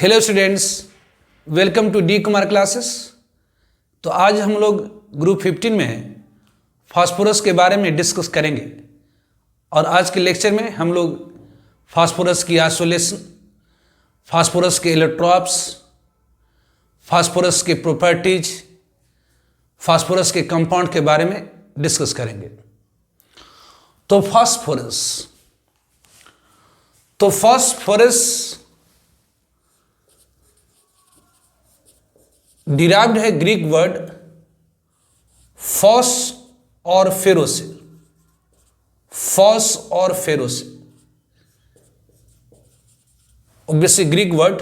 Hello students, welcome to D Kumar classes. तो आज हम लोग ग्रुप 15 में फास्फोरस के बारे में डिस्कस करेंगे और आज के लेक्चर में हम लोग फास्फोरस की आइसोलेशन, फास्फोरस के इलेक्ट्रॉन्स, फास्फोरस के प्रॉपर्टीज, फास्फोरस के कंपाउंड के बारे में डिस्कस करेंगे। तो फास्फोरस डिराइव्ड है ग्रीक वर्ड फॉस और फेरो से। फॉस और फेरो से obviously Greek word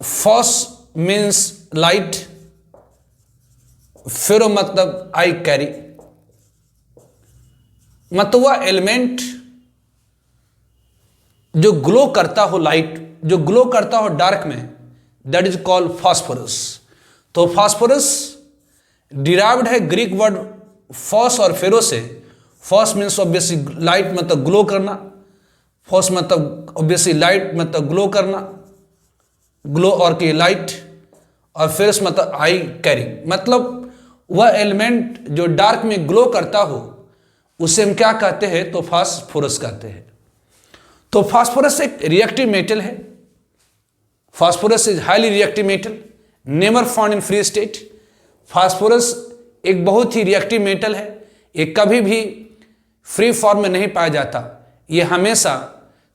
phos means light, phero मतलब आई कैरी, मतलब वह एलिमेंट जो ग्लो करता हो, लाइट जो ग्लो करता हो डार्क में, दैट इज कॉल्ड फास्फोरस। तो फास्फोरस डिराइव्ड है ग्रीक वर्ड फॉस और फेरो से। फॉस मीन्स ऑब्वियसली लाइट मतलब ग्लो करना, फॉस मतलब ऑब्वियसली लाइट मतलब ग्लो करना, ग्लो और की लाइट, और फेरस मतलब आई कैरिंग, मतलब वह एलिमेंट जो डार्क में ग्लो करता हो उसे हम क्या कहते हैं? तो फास्फोरस कहते हैं। तो फास्फोरस एक रिएक्टिव मेटल है। Phosphorus is highly reactive metal, never found in free state. Phosphorus एक बहुत ही रिएक्टिव मेटल है, ये कभी भी फ्री फॉर्म में नहीं पाया जाता, ये हमेशा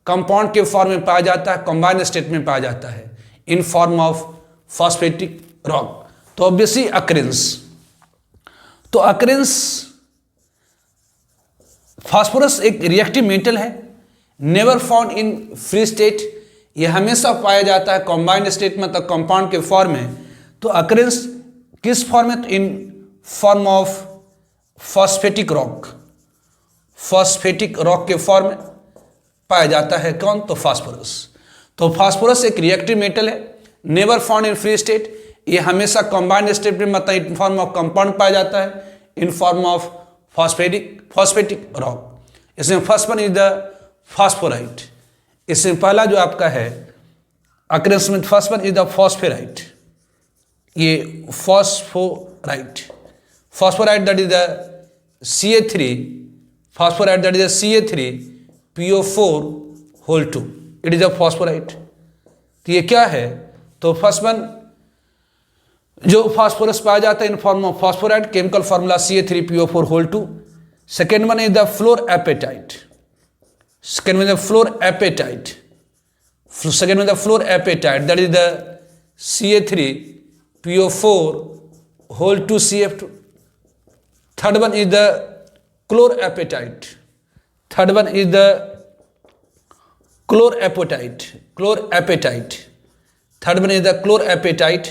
कंपाउंड के फॉर्म में पाया जाता है, कंबाइंड स्टेट में पाया जाता है in form of phosphatic rock. तो ऑब्वियसली अकरेंस, तो अकरेंस फास्फोरस एक रिएक्टिव मेटल है, never found in free state, यह हमेशा पाया जाता है कंबाइंड स्टेट में, तो कंपाउंड के फॉर्म में। तो अकरेंस किस फॉर्म में? तो इन form of phosphatic rock, phosphatic rock के फॉर्म में पाया जाता है। कौन? तो फास्फोरस। तो फास्फोरस एक रिएक्टिव मेटल है, never found in free state, ये हमेशा कंबाइंड स्टेट में मतलब इन फॉर्म ऑफ कंपाउंड पाया जाता है, in form of phosphatic rock. इसमें first one is the phosphorite. इसमें पहला जो आपका है अकरेंस में, first one is the phosphorite. ये phosphorite, phosphorite that is the Ca3, phosphorite that is the Ca3PO4 whole 2, it is a phosphorite. तो ये क्या है? तो फर्स्ट वन जो फास्फोरस पाया जाता है in form of phosphorite, chemical formula Ca3PO4 whole 2। Second one is the fluorapatite, second one is the fluorapatite, second one is the fluorapatite, that is the Ca3PO4 whole 2 CF2. Third one is the chlorapatite, third one is the chlorapatite, third one is the chlorapatite,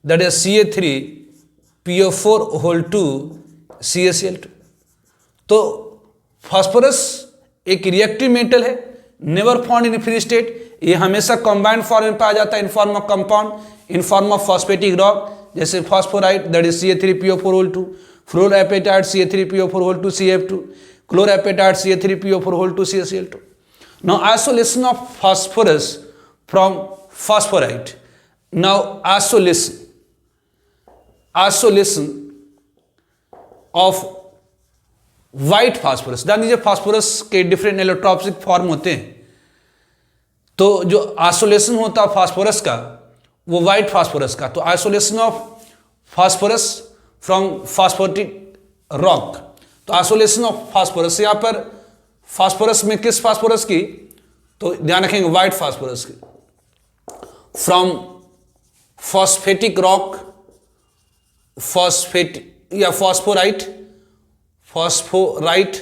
that is Ca3PO4 whole 2 CaCl2। तो phosphorus एक reactive metal है, never found in free state, ये हमेशा combined form में पाया जाता है in form of compound, in form of phosphatic rock, जैसे phosphorite that is Ca3PO4 whole 2, fluorapatite Ca3PO4 whole 2 CF2, chlorapatite Ca3PO4 whole 2 CaCl2। Now isolation of phosphorus from phosphorite. Now isolation of white phosphorus, जान लीजिए phosphorus के different electrophilic form होते हैं, तो जो isolation होता है फास्फोरस का वो व्हाइट फास्फोरस का। तो isolation of phosphorus from phosphatic rock. तो आइसोलेशन ऑफ फास्फोरस, यहाँ पर फास्फोरस में किस फास्फोरस की? तो ध्यान रखेंगे व्हाइट फास्फोरस की, फ्रॉम फॉस्फेटिक रॉक, या फॉस्फोराइट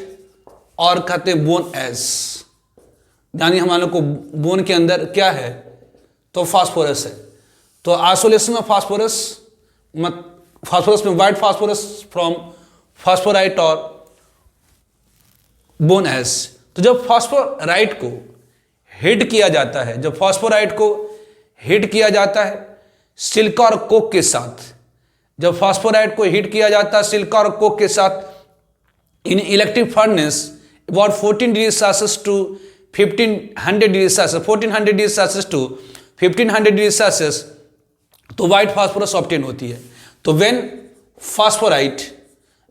और कहते हैं बोन एस, यानी हमारे लोग को बोन के अंदर क्या है? तो फास्फोरस है। तो आइसोलेशन ऑफ फास्फोरस में व्हाइट फास्फोरस फ्रॉम फास्फोराइट और बोन एस। तो जब फास्फोराइट को हिट किया जाता है, जब फास्फोराइट को हिट किया जाता है सिलिका और कोक के साथ, जब फास्फोराइट को हीट किया जाता है सिलिका और कोक के साथ in electric furnace about 14 degree Celsius to 1500 degree Celsius 1400 degree Celsius to 1500 degree Celsius, तो व्हाइट फास्फोरस ऑब्टेन होती है। तो व्हेन फास्फोराइट,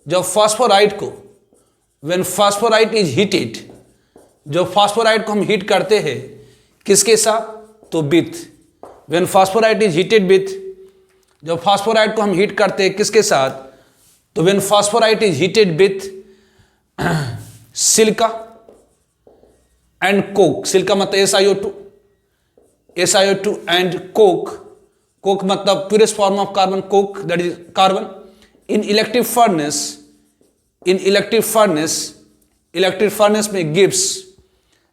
जब फास्फोराइट को, व्हेन फास्फोराइट इज हीटेड, जब फास्फोराइट को हम हीट करते हैं किसके साथ, तो with, when phosphorite is heated with, जब फास्फोराइट को हम हीट करते हैं किसके साथ, तो when phosphorite is heated with silica and coke, silica मतलब SiO2 एंड कोक, कोक मतलब purest form of carbon, coke that is carbon, in electric furnace, in electric furnace में गिब्स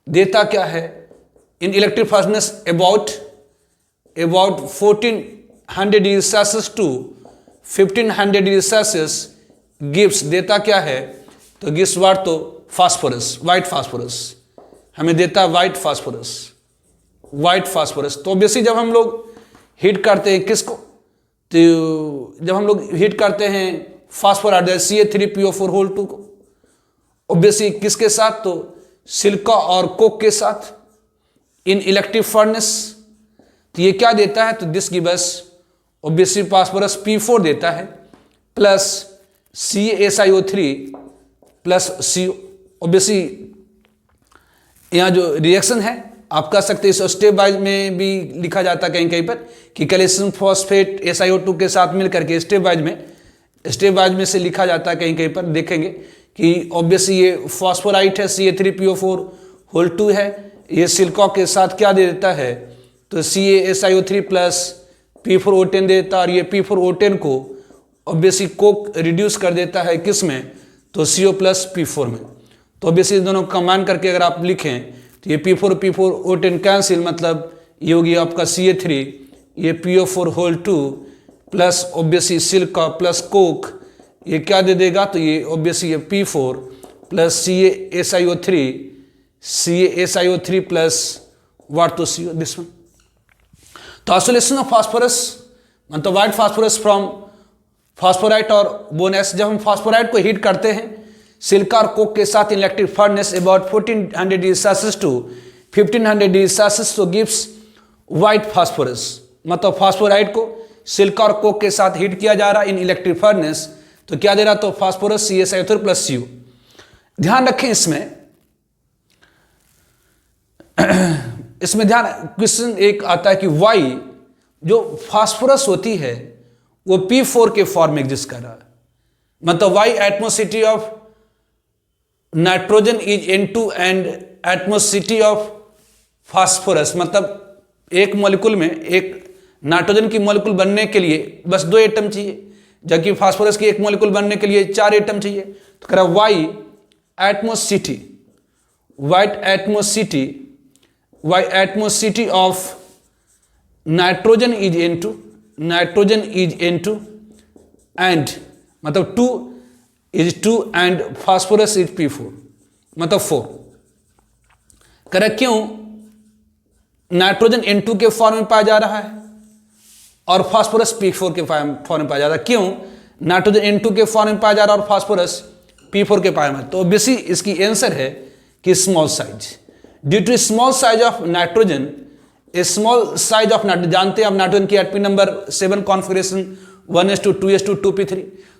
देता क्या है, in electric furnace about 1400 degree Celsius to 1500 degree Celsius gives देता क्या है, तो गिब्स वाट, तो फास्फोरस, व्हाइट फास्फोरस हमें देता है, व्हाइट फास्फोरस, व्हाइट फास्फोरस। तो ऑब्वियसली जब हम लोग हीट करते हैं किसको, तो जब हम लोग हीट करते हैं फास्फोराइड CA3PO4 को, ऑब्वियसली किसके साथ, तो सिलिका और कोक के साथ इन इलेक्ट्रिक फर्नेस, तो ये क्या देता है, तो this give us obviously phosphorus P4 देता है plus CaSiO3 plus CO। Obviously यहाँ जो रिएक्शन है आप कह सकते हैं, इस स्टेप वाइज में भी लिखा जाता है कहीं कहीं पर कि कैल्शियम फॉस्फेट SiO2 के साथ मिल करके स्टेप वाइज में से लिखा जाता है कहीं कहीं पर, देखेंगे कि ऑब्वियसली ये फॉस्फोराइट है CA3PO4 है, ये सिलिका के साथ क्या दे देता है, तो CaSiO3 प्लस P4O10 देता है, और ये P4O10 को ऑब्वियसली कोक रिड्यूस कर देता है किस में, तो CO प्लस P4 में। तो ऑब्वियसली दोनों कंबाइन करके अगर आप लिखें तो ये P4O10 कैंसिल, मतलब ये होगी आपका CA3, ये PO4 plus obviously silica plus Coke, ये क्या दे देगा, तो ये ऑब्वियसली ये P4 plus CaSiO3 plus what, तो CO दिस वन। तो आइसोलेशन ऑफ फास्फोरस मतलब व्हाइट फास्फोरस फ्रॉम फास्फोराइट और बोनेस, जब हम फास्फोराइट को हीट करते हैं सिलिका और कोक के साथ electric furnace about 1400 degree Celsius to 1500 degree Celsius, तो गिव्स व्हाइट फास्फोरस, मतलब फास्फोराइट को सिलिका और कोक के साथ हीट किया जा रहा है इन इलेक्ट्रिक फर्नेस, तो क्या दे रहा, तो फास्फोरस CaSiO3 प्लस CO। ध्यान रखें इसमें ध्यान क्वेश्चन एक आता है कि वाई जो फास्फोरस होती है वो P4 के फॉर्म में एग्जिस्ट कर रहा है, मतलब why atomicity of nitrogen is N2 and atomicity of phosphorus, मतलब एक मॉलिक्यूल में, एक नाइट्रोजन की मॉलिक्यूल बनने के लिए बस 2 एटम चाहिए, जबकि फास्फोरस की एक मॉलिक्यूल बनने के लिए 4 एटम चाहिए। तो कह रहा why atomicity of nitrogen is N2 and मतलब 2 एंड फास्फोरस इज P4 मतलब 4। कह रहा क्यों नाइट्रोजन N2 के फॉर्म में पाया जा रहा है और फास्फोरस P4 के फॉर्म में पाया जा रहा है, क्यों नाइट्रोजन N2 के फॉर्म में पाया जा रहा है और फास्फोरस P4 के फॉर्म में, तो ऑब्वियसली इसकी आंसर है कि small size, due to small size of nitrogen, जानते हैं आप नाइट्रोजन की एटॉमिक नंबर 7 कॉन्फिगरेशन 1s2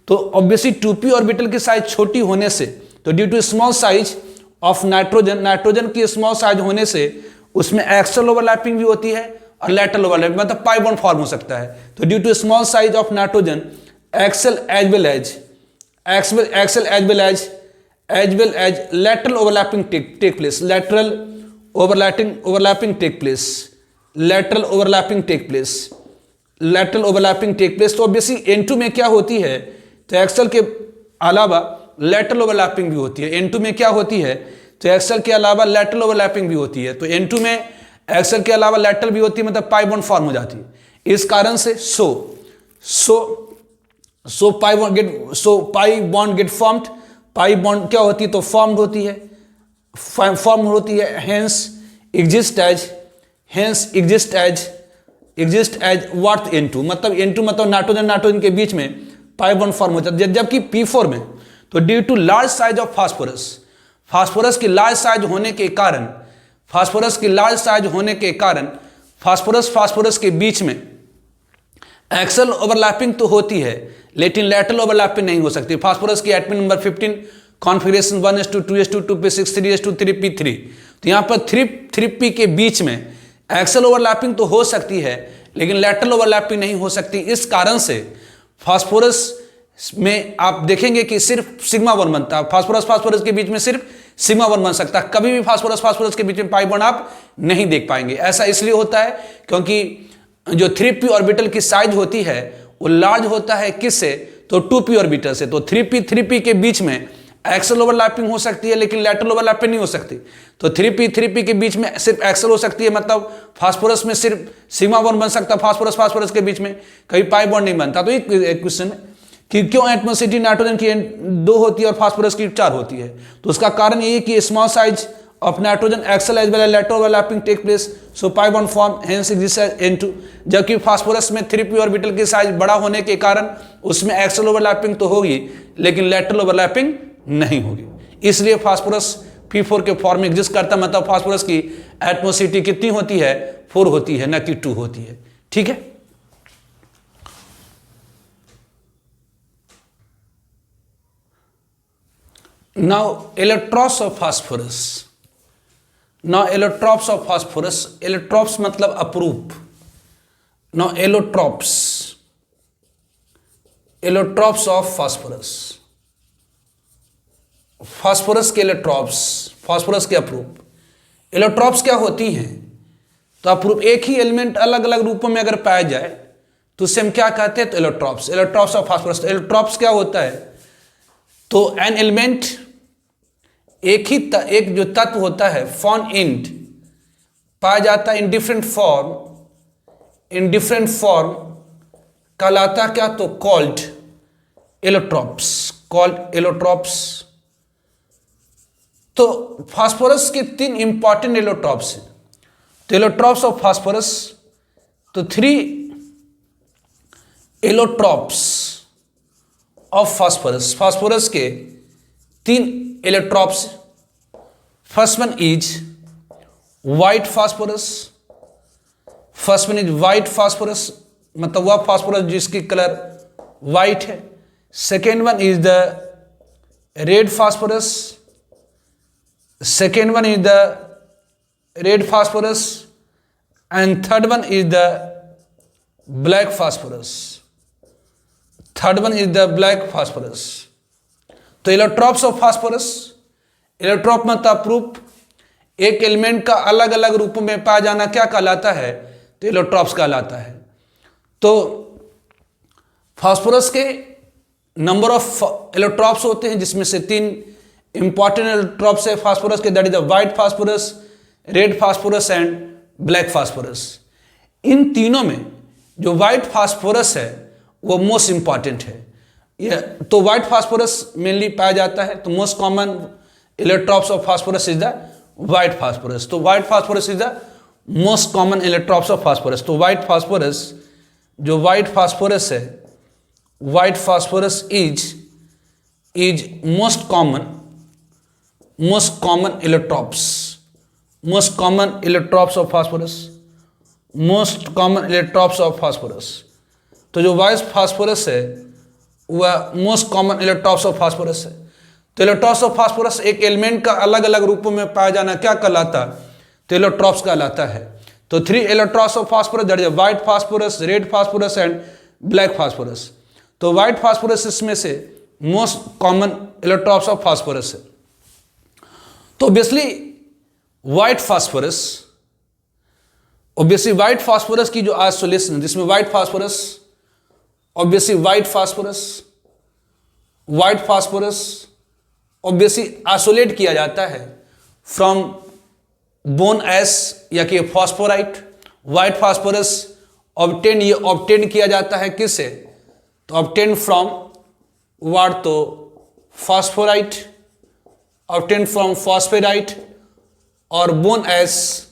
तो ऑब्वियसली 2p ऑर्बिटल की साइज छोटी होने से, तो due to small size of nitrogen की स्मॉल साइज होने से उसमें एक्सल ओवरलैपिंग भी होती है और लैटरल ओवरलैपिंग, मतलब पाई बॉन्ड फॉर्म हो सकता है। तो due to small size of nitrogen axial as well as lateral overlapping take place, lateral overlapping take place. तो ऑब्वियसली N2 में क्या होती है, तो एक्सल के अलावा लैटरल ओवरलैपिंग भी होती है। N2 में क्या होती है, तो एक्सल के अलावा लैटरल ओवरलैपिंग भी होती है। तो N2 में एक्सल के अलावा लैटरल भी होती है, मतलब पाई बॉन्ड फॉर्म हो जाती है। इस कारण से pi bond get formed, pi bond क्या होती है, तो फॉर्म्ड होती है, फॉर्म होती है, hence exist as what N2, मतलब N2 मतलब नाइट्रोजन के बीच में पाई बॉन्ड फॉर्म हो जाता है। जबकि P4 में तो due to large size of phosphorus की लार्ज साइज होने के कारण फास्फोरस की लार्ज साइज होने के कारण फास्फोरस के बीच में एक्सल ओवरलैपिंग तो होती है, लेकिन लैटरल ओवरलैपिंग नहीं हो सकती। फास्फोरस की atom number 15 configuration 1:2, 2:2, 2p6, 3:2, 3p3। तो यहाँ पर 3p के बीच में एक्सल ओवरलैपिंग तो हो सकती है, लेकिन लैटरल ओवरलैपिंग नहीं हो सकती। इस कारण से फास्फोरस में आप देखेंगे कि सिर्फ सिग्मा 1 बनता है। फास्फोरस के बीच में सिर्फ सिग्मा 1 बन सकता है, कभी भी फास्फोरस के बीच में पाई बॉन्ड आप नहीं देख पाएंगे। ऐसा इसलिए होता है क्योंकि जो 3p ऑर्बिटल की साइज होती है वो लार्ज होता है किससे, तो 2p ऑर्बिटल से। तो 3p के बीच में एक्सल ओवरलैपिंग हो सकती है, लेकिन लैटरल ओवरलैपिंग नहीं हो सकती। तो 3p के बीच में सिर्फ एक्सल हो सकती है, मतलब फास्फोरस में सिर्फ सिग्मा 1 बन सकता है, फास्फोरस के बीच में कभी पाई बॉन्ड नहीं बनता। तो एक क्वेश्चन है कि क्यों एटमोसिटी नाइट्रोजन की 2 होती है और फास्फोरस की 4 होती है। तो उसका कारण ये है कि small size of nitrogen axial as well as lateral overlapping take place, so pi bond form, hence exist as N2। जबकि फास्फोरस में 3p ऑर्बिटल की साइज बड़ा होने के कारण उसमें एक्सल ओवरलैपिंग तो होगी, लेकिन लैटरल ओवरलैपिंग नहीं होगी। इसलिए फास्फोरस P4 के फॉर्म में एग्जिस्ट करता है, मतलब फास्फोरस की एटमोसिटी कितनी होती है, 4 होती है, न कि 2 होती है। ठीक है। Now electrops of phosphorus. Now electrops of phosphorus. Electrops मतलब अपरूप। Now electrops. Electrops of phosphorus. Phosphorus के इलेक्ट्रॉप्स, फास्फोरस के अपरूप। इलेक्ट्रॉप्स क्या होती हैं, तो अपरूप एक ही एलिमेंट अलग अलग रूपों में अगर पाया जाए तो उसे हम क्या कहते हैं, तो इलेक्ट्रॉप्स। इलेक्ट्रॉप्स ऑफ फास्फोरस। इलेक्ट्रॉप्स क्या होता है, तो एन एलिमेंट एक जो तत्व होता है फॉन इंड पाया जाता है इन डिफरेंट फॉर्म कहलाता क्या, तो कॉल्ड इलेक्ट्रॉप्स। तो फास्फोरस के 3 इंपॉर्टेंट इलेक्ट्रॉप्स हैं। तो इलेक्ट्रॉप्स ऑफ फास्फोरस, तो 3 इलेक्ट्रॉप्स ऑफ फास्फोरस के 3 allotropes. First one is white phosphorus, मतलब वह फास्फोरस जिसकी कलर वाइट है। Second one is the red phosphorus, and third one is the black phosphorus. तो इलेक्ट्रॉप्स ऑफ फास्फोरस, इलेक्ट्रॉप मतलब proof, एक element का अलग अलग रूपों में पाया जाना क्या कहलाता है, तो इलेक्ट्रॉप्स कहलाता है। तो फास्फोरस के नंबर ऑफ इलेक्ट्रॉप्स होते हैं, जिसमें से 3 इंपॉर्टेंट इलेक्ट्रॉप्स है फास्फोरस के, that is the white phosphorus, red phosphorus and black phosphorus. इन तीनों में जो व्हाइट फास्फोरस है वो मोस्ट इंपॉर्टेंट है। तो व्हाइट फास्फोरस मेनली पाया जाता है। तो most common allotropes of phosphorus is the white phosphorus. तो white phosphorus is the most common allotropes of phosphorus. तो व्हाइट फास्फोरस है, white phosphorus is most common allotropes of phosphorus. तो जो white phosphorus है वह most common allotropes of phosphorus है। तो allotropes of phosphorus एक एलिमेंट का अलग अलग रूपों में पाया जाना क्या कहलाता, तो इलेक्ट्रॉप्स कहलाता है। तो 3 allotropes of phosphorus, that is white phosphorus, red phosphorus and black phosphorus. तो व्हाइट फास्फोरस इसमें से most common allotropes of phosphorus है। तो ऑब्वियसली व्हाइट फास्फोरस की जो आइसोलेशन है, जिसमें व्हाइट फास्फोरस ऑब्वियसली आइसोलेट किया जाता है फ्रॉम बोन एस या कि फॉस्फोराइट। व्हाइट फास्फोरस ऑब्टेन किया जाता है किससे, तो ऑब्टेन फ्रॉम व्हाट, तो फॉस्फोराइट, ऑब्टेन फ्रॉम फॉस्फेराइट और bone S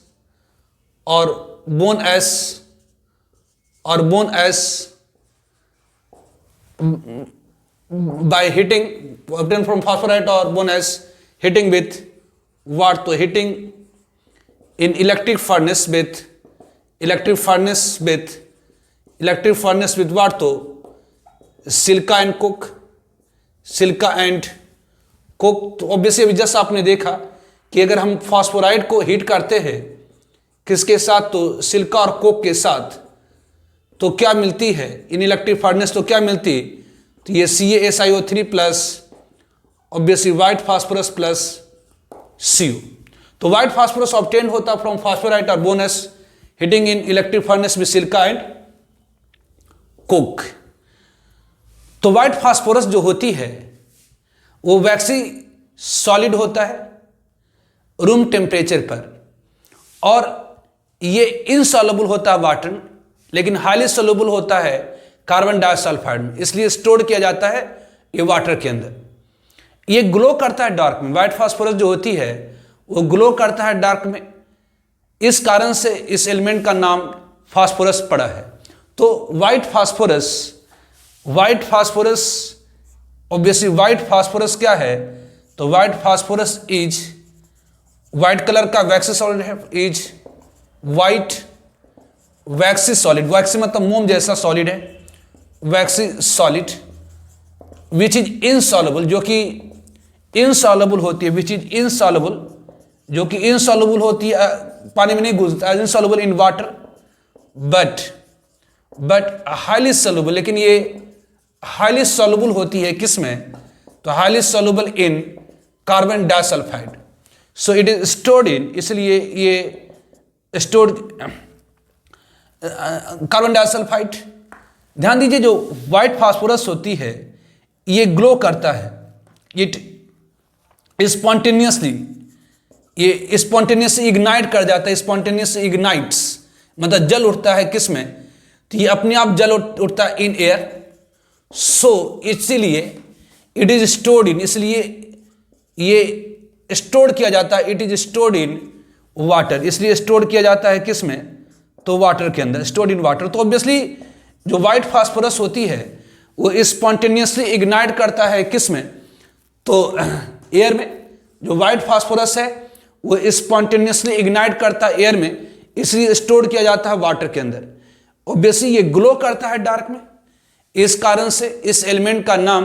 by hitting, obtained from phosphorite or bone as hitting with what, तो hitting in electric furnace with what? तो सिल्का एंड कोक। तो ऑब्वियसली अभी जस्ट आपने देखा कि अगर हम फास्फोराइड को हीट करते हैं किसके साथ? तो सिल्का और कोक के साथ, तो क्या मिलती है इन इलेक्ट्रिक फर्नेस? तो क्या मिलती? तो ये CaSiO3 plus obviously white phosphorus plus CO। तो व्हाइट फास्फोरस ऑब्टेन होता फ्रॉम फास्फोराइट और bonus heating in electric furnace with Chilka and Coke. तो व्हाइट फास्फोरस जो होती है वो वैक्सी सॉलिड होता है रूम टेम्परेचर पर, और ये इनसॉल्युबल होता है वाटर, लेकिन हाईली सॉल्युबल होता है कार्बन डाइसल्फाइड में, इसलिए स्टोर किया जाता है ये वाटर के अंदर। ये ग्लो करता है डार्क में। व्हाइट फास्फोरस जो होती है वो ग्लो करता है डार्क में, इस कारण से इस एलिमेंट का नाम फास्फोरस पड़ा है। तो white phosphorus obviously white phosphorus क्या है? तो white phosphorus is white colour का वैक्सी सॉलिड है, इज व्हाइट वैक्सी सॉलिड। वैक्सी मतलब मोम जैसा सॉलिड है, वैक्सी सॉलिड विच इज इनसॉल्युबल, जो कि इनसॉल्युबल होती है, विच इज इनसॉल्युबल, जो कि इनसॉल्युबल होती है, पानी में नहीं घुलता, insoluble in water but highly soluble. लेकिन ये हाईली सॉल्युबल होती है किस में? तो highly soluble in carbon disulphide. So it is stored in, इसलिए ये स्टोर्ड कार्बन डाइसल्फाइड। ध्यान दीजिए जो व्हाइट फास्फोरस होती है ये ग्लो करता है, इट स्पॉन्टेनियसली इग्नाइट कर जाता है, स्पॉन्टेनियसली इग्नाइट्स मतलब जल उठता है किस में? तो ये अपने आप जल उठता है इन एयर। सो इसीलिए इट इज स्टोर्ड इन, इसलिए ये स्टोर किया जाता है, it is stored in water, इसलिए स्टोर किया जाता है किस में? तो वाटर के अंदर, स्टोर्ड इन वाटर। तो ऑब्वियसली जो व्हाइट फास्फोरस होती है वो स्पॉन्टेनियसली इग्नाइट करता है किस में? तो एयर में। जो व्हाइट फास्फोरस है वो स्पॉन्टेनियसली इग्नाइट करता है एयर में, इसलिए स्टोर किया जाता है वाटर के अंदर। ऑब्वियसली ये ग्लो करता है डार्क में, इस कारण से इस एलिमेंट का नाम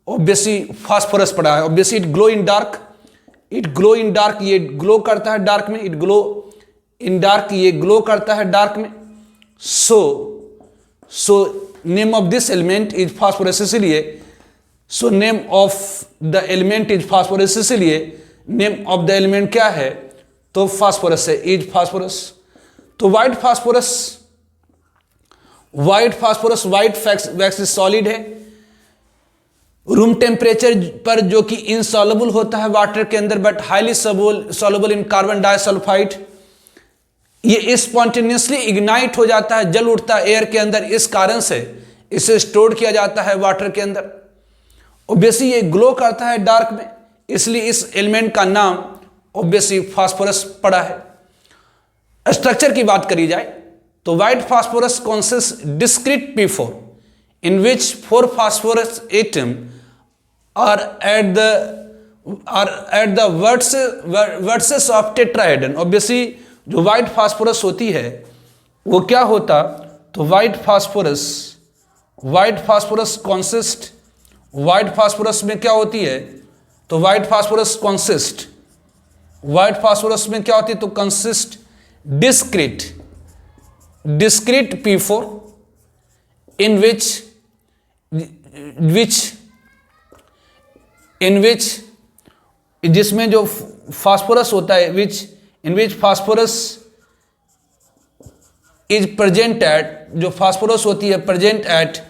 ऑब्वियसली फास्फोरस पड़ा है। Obviously it glow in dark, ये ग्लो करता है डार्क में, इट ग्लो इन डार्क, ये ग्लो करता है डार्क में। So name of this element is phosphorus, इसलिए so name of the element is phosphorus, इसलिए नेम ऑफ द एलिमेंट क्या है? तो फास्फोरस है, इज फास्फोरस। तो व्हाइट फास्फोरस वैक्सी सॉलिड है रूम टेम्परेचर पर, जो कि इनसॉल्युबल होता है वाटर के अंदर but highly soluble in carbon disulphide. ये स्पॉन्टेनियसली इग्नाइट हो जाता है, जल उठता है एयर के अंदर, इस कारण से इसे स्टोर किया जाता है वाटर के अंदर। ऑब्वियसली ये ग्लो करता है डार्क में, इसलिए इस एलिमेंट का नाम ऑब्वियसली फास्फोरस पड़ा है। स्ट्रक्चर की बात करी जाए तो white phosphorus consists discrete P4 in which 4 phosphorus atom are at the vertices of tetrahedron। Obviously जो व्हाइट फास्फोरस होती है वो क्या होता? तो white phosphorus consist, white phosphorus में क्या होती है? तो व्हाइट फास्फोरस में क्या होती है? तो consist discrete P4 in which जिसमें जो फास्फोरस होता है in which phosphorus is present at, जो फास्फोरस होती है present at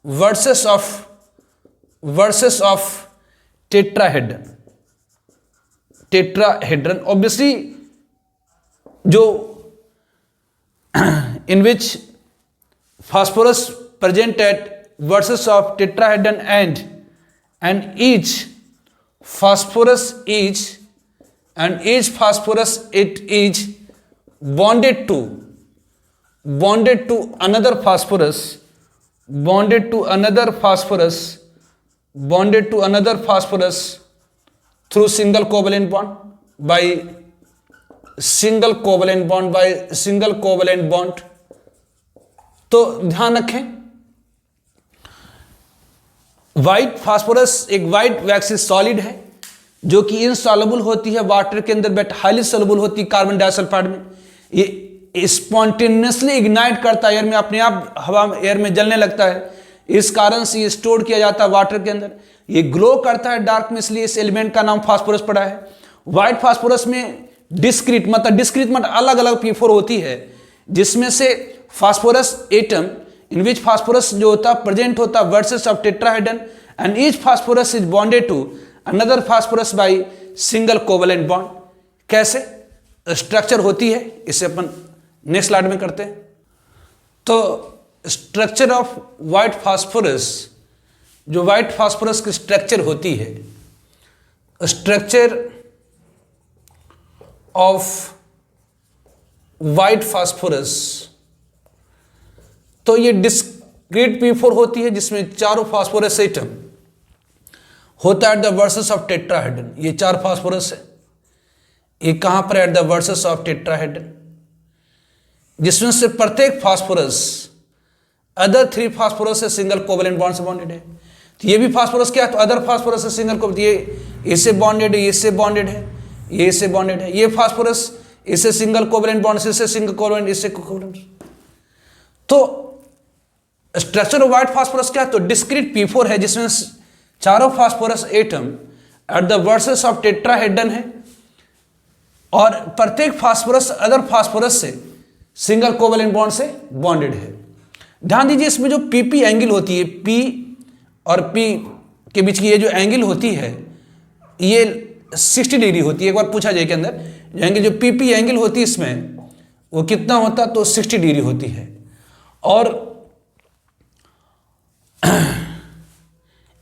vertices of tetrahedron। Obviously जो in which phosphorus present at vertices of tetrahedron and each phosphorus it is bonded to another phosphorus through single covalent bond। By single covalent bond, by single covalent bond. तो ध्यान रखें, white phosphorus एक white वैक्सी solid है जो कि insoluble होती है water के अंदर, बट हाईली सॉल्युबल होती है कार्बन डाइसल्फाइड में। ये स्पॉन्टेनियसली इग्नाइट करता है एयर में, अपने आप हवा में एयर में जलने लगता है, इस कारण से ये स्टोर किया जाता है वाटर के अंदर। ये ग्लो करता है डार्क में, इसलिए इस एलिमेंट का नाम फास्फोरस पड़ा है। व्हाइट फास्फोरस में डिस्क्रीट मतलब अलग अलग P4 होती है, जिसमें से phosphorus atom in which phosphorus जो होता है प्रेजेंट होता है vertices of tetrahedron, and each phosphorus is bonded to another phosphorus by single covalent bond. कैसे स्ट्रक्चर होती है इसे अपन नेक्स्ट स्लाइड में करते हैं। तो स्ट्रक्चर ऑफ व्हाइट फास्फोरस, जो व्हाइट फास्फोरस की स्ट्रक्चर होती है, स्ट्रक्चर ऑफ व्हाइट फास्फोरस, तो ये डिस्क्रीट P4 होती है जिसमें चारों फास्फोरस एटम होता है at the versus of tetrahedron. ये 4 फास्फोरस है, ये कहां पर at the versus of tetrahedron, जिसमें से प्रत्येक फास्फोरस अदर 3 फास्फोरस से सिंगल कोवलेंट बॉन्ड से बॉन्डेड है। तो ये भी फास्फोरस क्या है, तो अदर फास्फोरस से सिंगल कोवलेंट, ये इससे बॉन्डेड है, ये इससे बॉन्डेड है, ये इससे बॉन्डेड है, ये फास्फोरस इससे सिंगल कोवलेंट बॉन्ड, इससे सिंगल कोवलेंट, इससे कोवलेंट। तो स्ट्रक्चर ऑफ व्हाइट फास्फोरस क्या है, तो डिस्क्रीट P4 है जिसमें चारों phosphorus atom at the versus of tetrahedron है, और प्रत्येक फास्फोरस अदर फास्फोरस से सिंगल कोवलेंट बॉन्ड से बॉन्डेड है। ध्यान दीजिए, इसमें जो PP एंगल होती है, P और P के बीच की ये जो एंगल होती है ये 60 डिग्री होती है। एक बार पूछा जाए के अंदर एंगल जो PP एंगल होती है इसमें वो कितना होता, तो 60 डिग्री होती है। और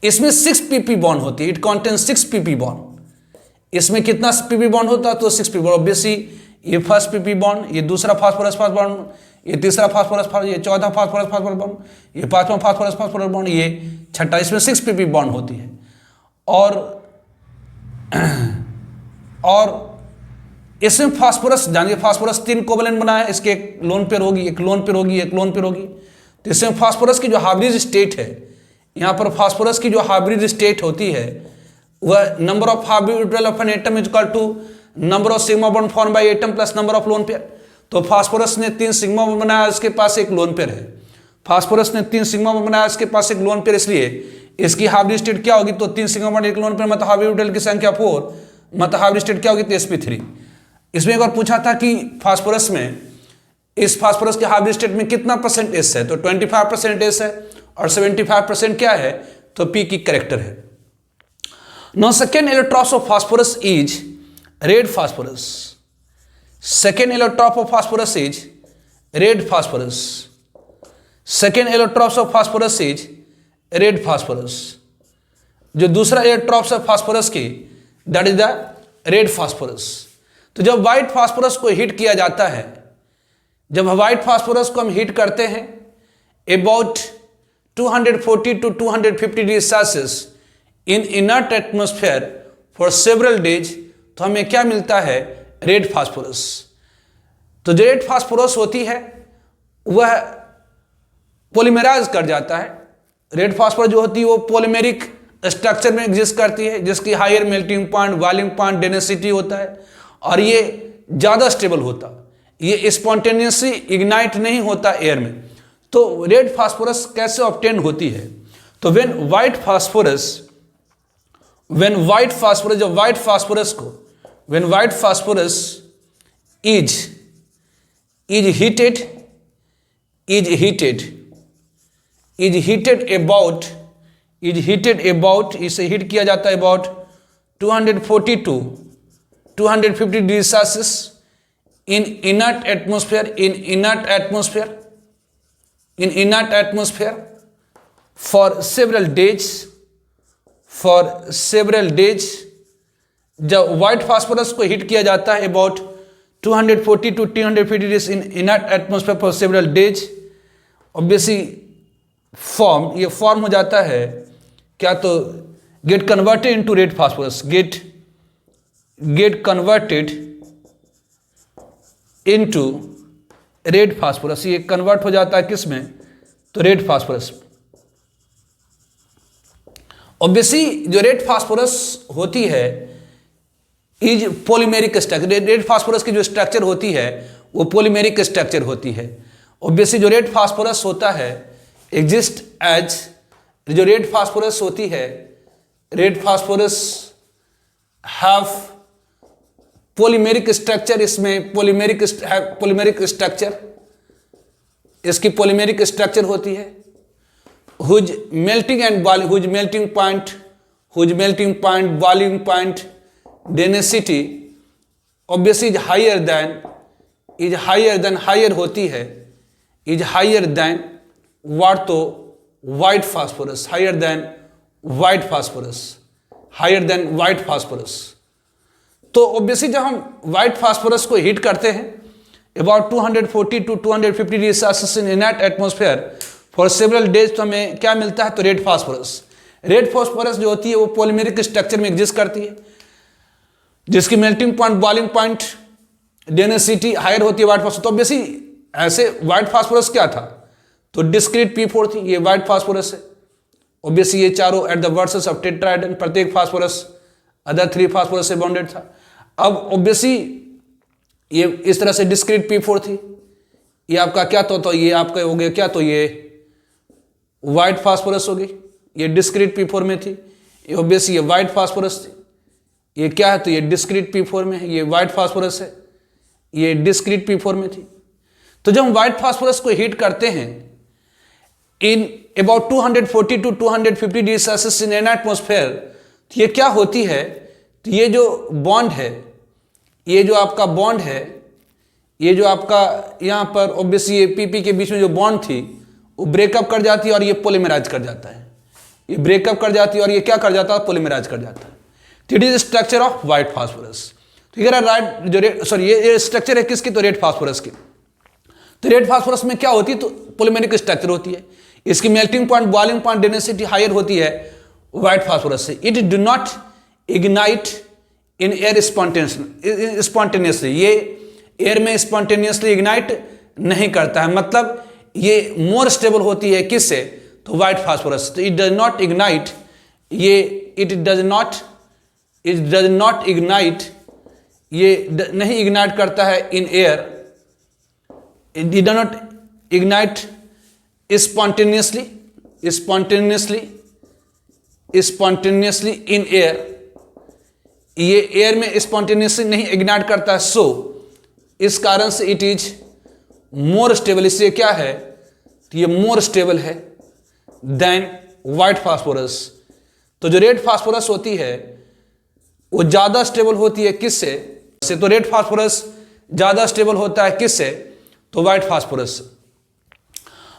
इसमें 6 PP बॉन्ड होती है, इट कॉन्टेन्स 6 PP बॉन्ड। इसमें कितना PP बॉन्ड होता है, तो 6 PP बॉन्ड। ऑब्वियसली ये फर्स्ट PP बॉन्ड, ये दूसरा फास्फोरस बॉन्ड, ये तीसरा फास्फोरस, ये चौथा फास्फोरस बॉन्ड, ये पांचवा फास्फोरस बॉन्ड, ये छठा, इसमें 6 PP बॉन्ड होती है। और इसमें फास्फोरस जानिए, फास्फोरस 3 कोवलेंट बना है, इसके एक लोन पेयर होगी, एक लोन पेयर होगी, एक लोन पेयर होगी। तो इसमें फास्फोरस की जो हाइब्रिड स्टेट है, यहाँ पर फास्फोरस की जो हाइब्रिड स्टेट होती है वह number of hybrid of an atom is equal to number of sigma bond form by atom plus number of lone pair. तो फास्फोरस ने 3 सिग्मा बॉन्ड बनाया, इसके पास एक लोन पेयर है। फास्फोरस ने 3 सिग्मा बॉन्ड बनाया, इसके पास एक लोन पेयर, इसलिए इसकी हाइब्रिड स्टेट क्या होगी, तो 3 सिग्मा बॉन्ड एक लोन पेयर, मतलब हाइब्रिड की संख्या 4, मतलब हाइब्रिड स्टेट क्या होगी, तो sp3। इसमें एक बार पूछा था कि फास्फोरस में, इस फास्फोरस के हाइब्रिड स्टेट में कितना % एस है, तो 25% एस है और 75% क्या है, तो P की कैरेक्टर है। Now second allotrope of phosphorus is red phosphorus. Second allotrope of phosphorus is red phosphorus. Second allotrope of phosphorus is red phosphorus. जो दूसरा allotrope है फास्फोरस की, that is the red phosphorus. तो जब white phosphorus को heat किया जाता है, जब व्हाइट फास्फोरस को हम हीट करते हैं about 240 to 250 degree Celsius in inert atmosphere for several days, तो हमें क्या मिलता है, रेड फास्फोरस। तो जो रेड फास्फोरस होती है वह पॉलीमराइज कर जाता है। रेड फास्फोरस जो होती है वो पॉलीमेरिक स्ट्रक्चर में एग्जिस्ट करती है, जिसकी higher melting point, boiling point, density होता है, और ये ज़्यादा स्टेबल होता, ये स्पॉन्टेनियसली इग्नाइट नहीं होता एयर में। तो रेड फास्फोरस कैसे ऑब्टेन होती है, तो व्हेन व्हाइट फास्फोरस जब व्हाइट फास्फोरस को, when white phosphorus is heated about, इसे हीट किया जाता है about 240 to 250 degree Celsius in inert atmosphere for several days। जब व्हाइट फास्फोरस को हीट किया जाता है about 240 to 250 degree in inert atmosphere for several days, obviously ये फॉर्म हो जाता है क्या, तो get converted into red phosphorus, get get converted into red phosphorus. ये कन्वर्ट हो जाता है किस में, तो रेड फास्फोरस। ऑब्वियसली जो रेड फास्फोरस होती है is polymeric structure. Red phosphorus की जो स्ट्रक्चर होती है वो पॉलीमेरिक स्ट्रक्चर होती है। ऑब्वियसली जो रेड फास्फोरस होता है एग्जिस्ट एज, जो रेड फास्फोरस होती है, red phosphorus have polymeric structure. इसमें पॉलीमेरिक स्ट्रक्चर, इसकी पॉलीमेरिक स्ट्रक्चर होती है। Whose melting and boiling, whose melting point boiling point density obviously is higher than higher होती है, इज हायर देन व्हाट, तो white phosphorus, higher than white phosphorus. तो obviously जब हम वाइट फास्फोरस को हीट करते हैं about 240 to 250 degree Celsius in inert atmosphere for several days, तो हमें क्या मिलता है, तो रेड फास्फोरस। रेड फास्फोरस जो होती है वो पॉलीमेरिक स्ट्रक्चर में एग्जिस्ट करती है, जिसकी melting point boiling point density higher होती है वाइट फास्फोरस। तो ऑब्वियसली ऐसे वाइट फास्फोरस क्या था, तो डिस्क्रीट P4 थी, ये वाइट फास्फोरस है। ऑब्वियसली ये चारों at the versus of tetrahedron, प्रत्येक फास्फोरस अदर 3 फास्फोरस से बॉन्डेड था। अब ऑब्वियसली ये इस तरह से डिस्क्रीट P4 थी, ये आपका क्या तो ये आपका हो गया क्या, तो ये वाइट फास्फोरस हो गई, ये डिस्क्रीट P4 में थी। ये ऑब्वियसली ये वाइट फास्फोरस थी, ये क्या है, तो ये डिस्क्रीट P4 में है, ये वाइट फास्फोरस है, ये डिस्क्रीट P4 में थी। तो जब हम वाइट फास्फोरस को हीट करते हैं in about 240 to 250 degree Celsius in an atmosphere, तो ये क्या होती है, तो ये जो बॉन्ड है, ये जो आपका बॉन्ड है, ये जो आपका यहाँ पर ऑब्वियसली ये PP के बीच में जो बॉन्ड थी वो ब्रेकअप कर जाती है और ये पॉलीमराइज कर जाता है, ये ब्रेकअप कर जाती है और ये क्या कर जाता है, पॉलीमराइज कर जाता है। तो it is structure of white phosphorus. तो ये राइट जो रेड सॉरी ये स्ट्रक्चर है किसकी, तो रेड फास्फोरस की। तो रेड फास्फोरस में क्या होती है, तो पॉलीमेरिक स्ट्रक्चर होती है, इसकी melting point boiling point density higher होती है व्हाइट फास्फोरस से। It do not ignite in air spontaneously, ये एयर में स्पॉन्टेनियसली इग्नाइट नहीं करता है, मतलब ये मोर स्टेबल होती है किससे, तो व्हाइट फास्फोरस। तो इट डज नॉट इग्नाइट, ये इट डज नॉट इग्नाइट, ये नहीं इग्नाइट करता है in air, it does not ignite spontaneously in air, ये एयर में स्पॉन्टेनियसली नहीं इग्नाइट करता है। सो इस कारण से इट इज मोर स्टेबल, इससे क्या है, तो ये मोर स्टेबल है देन वाइट फास्फोरस। तो जो रेड फास्फोरस होती है वो ज्यादा स्टेबल होती है किससे, तो रेड फास्फोरस ज्यादा स्टेबल होता है किससे, तो white phosphorus.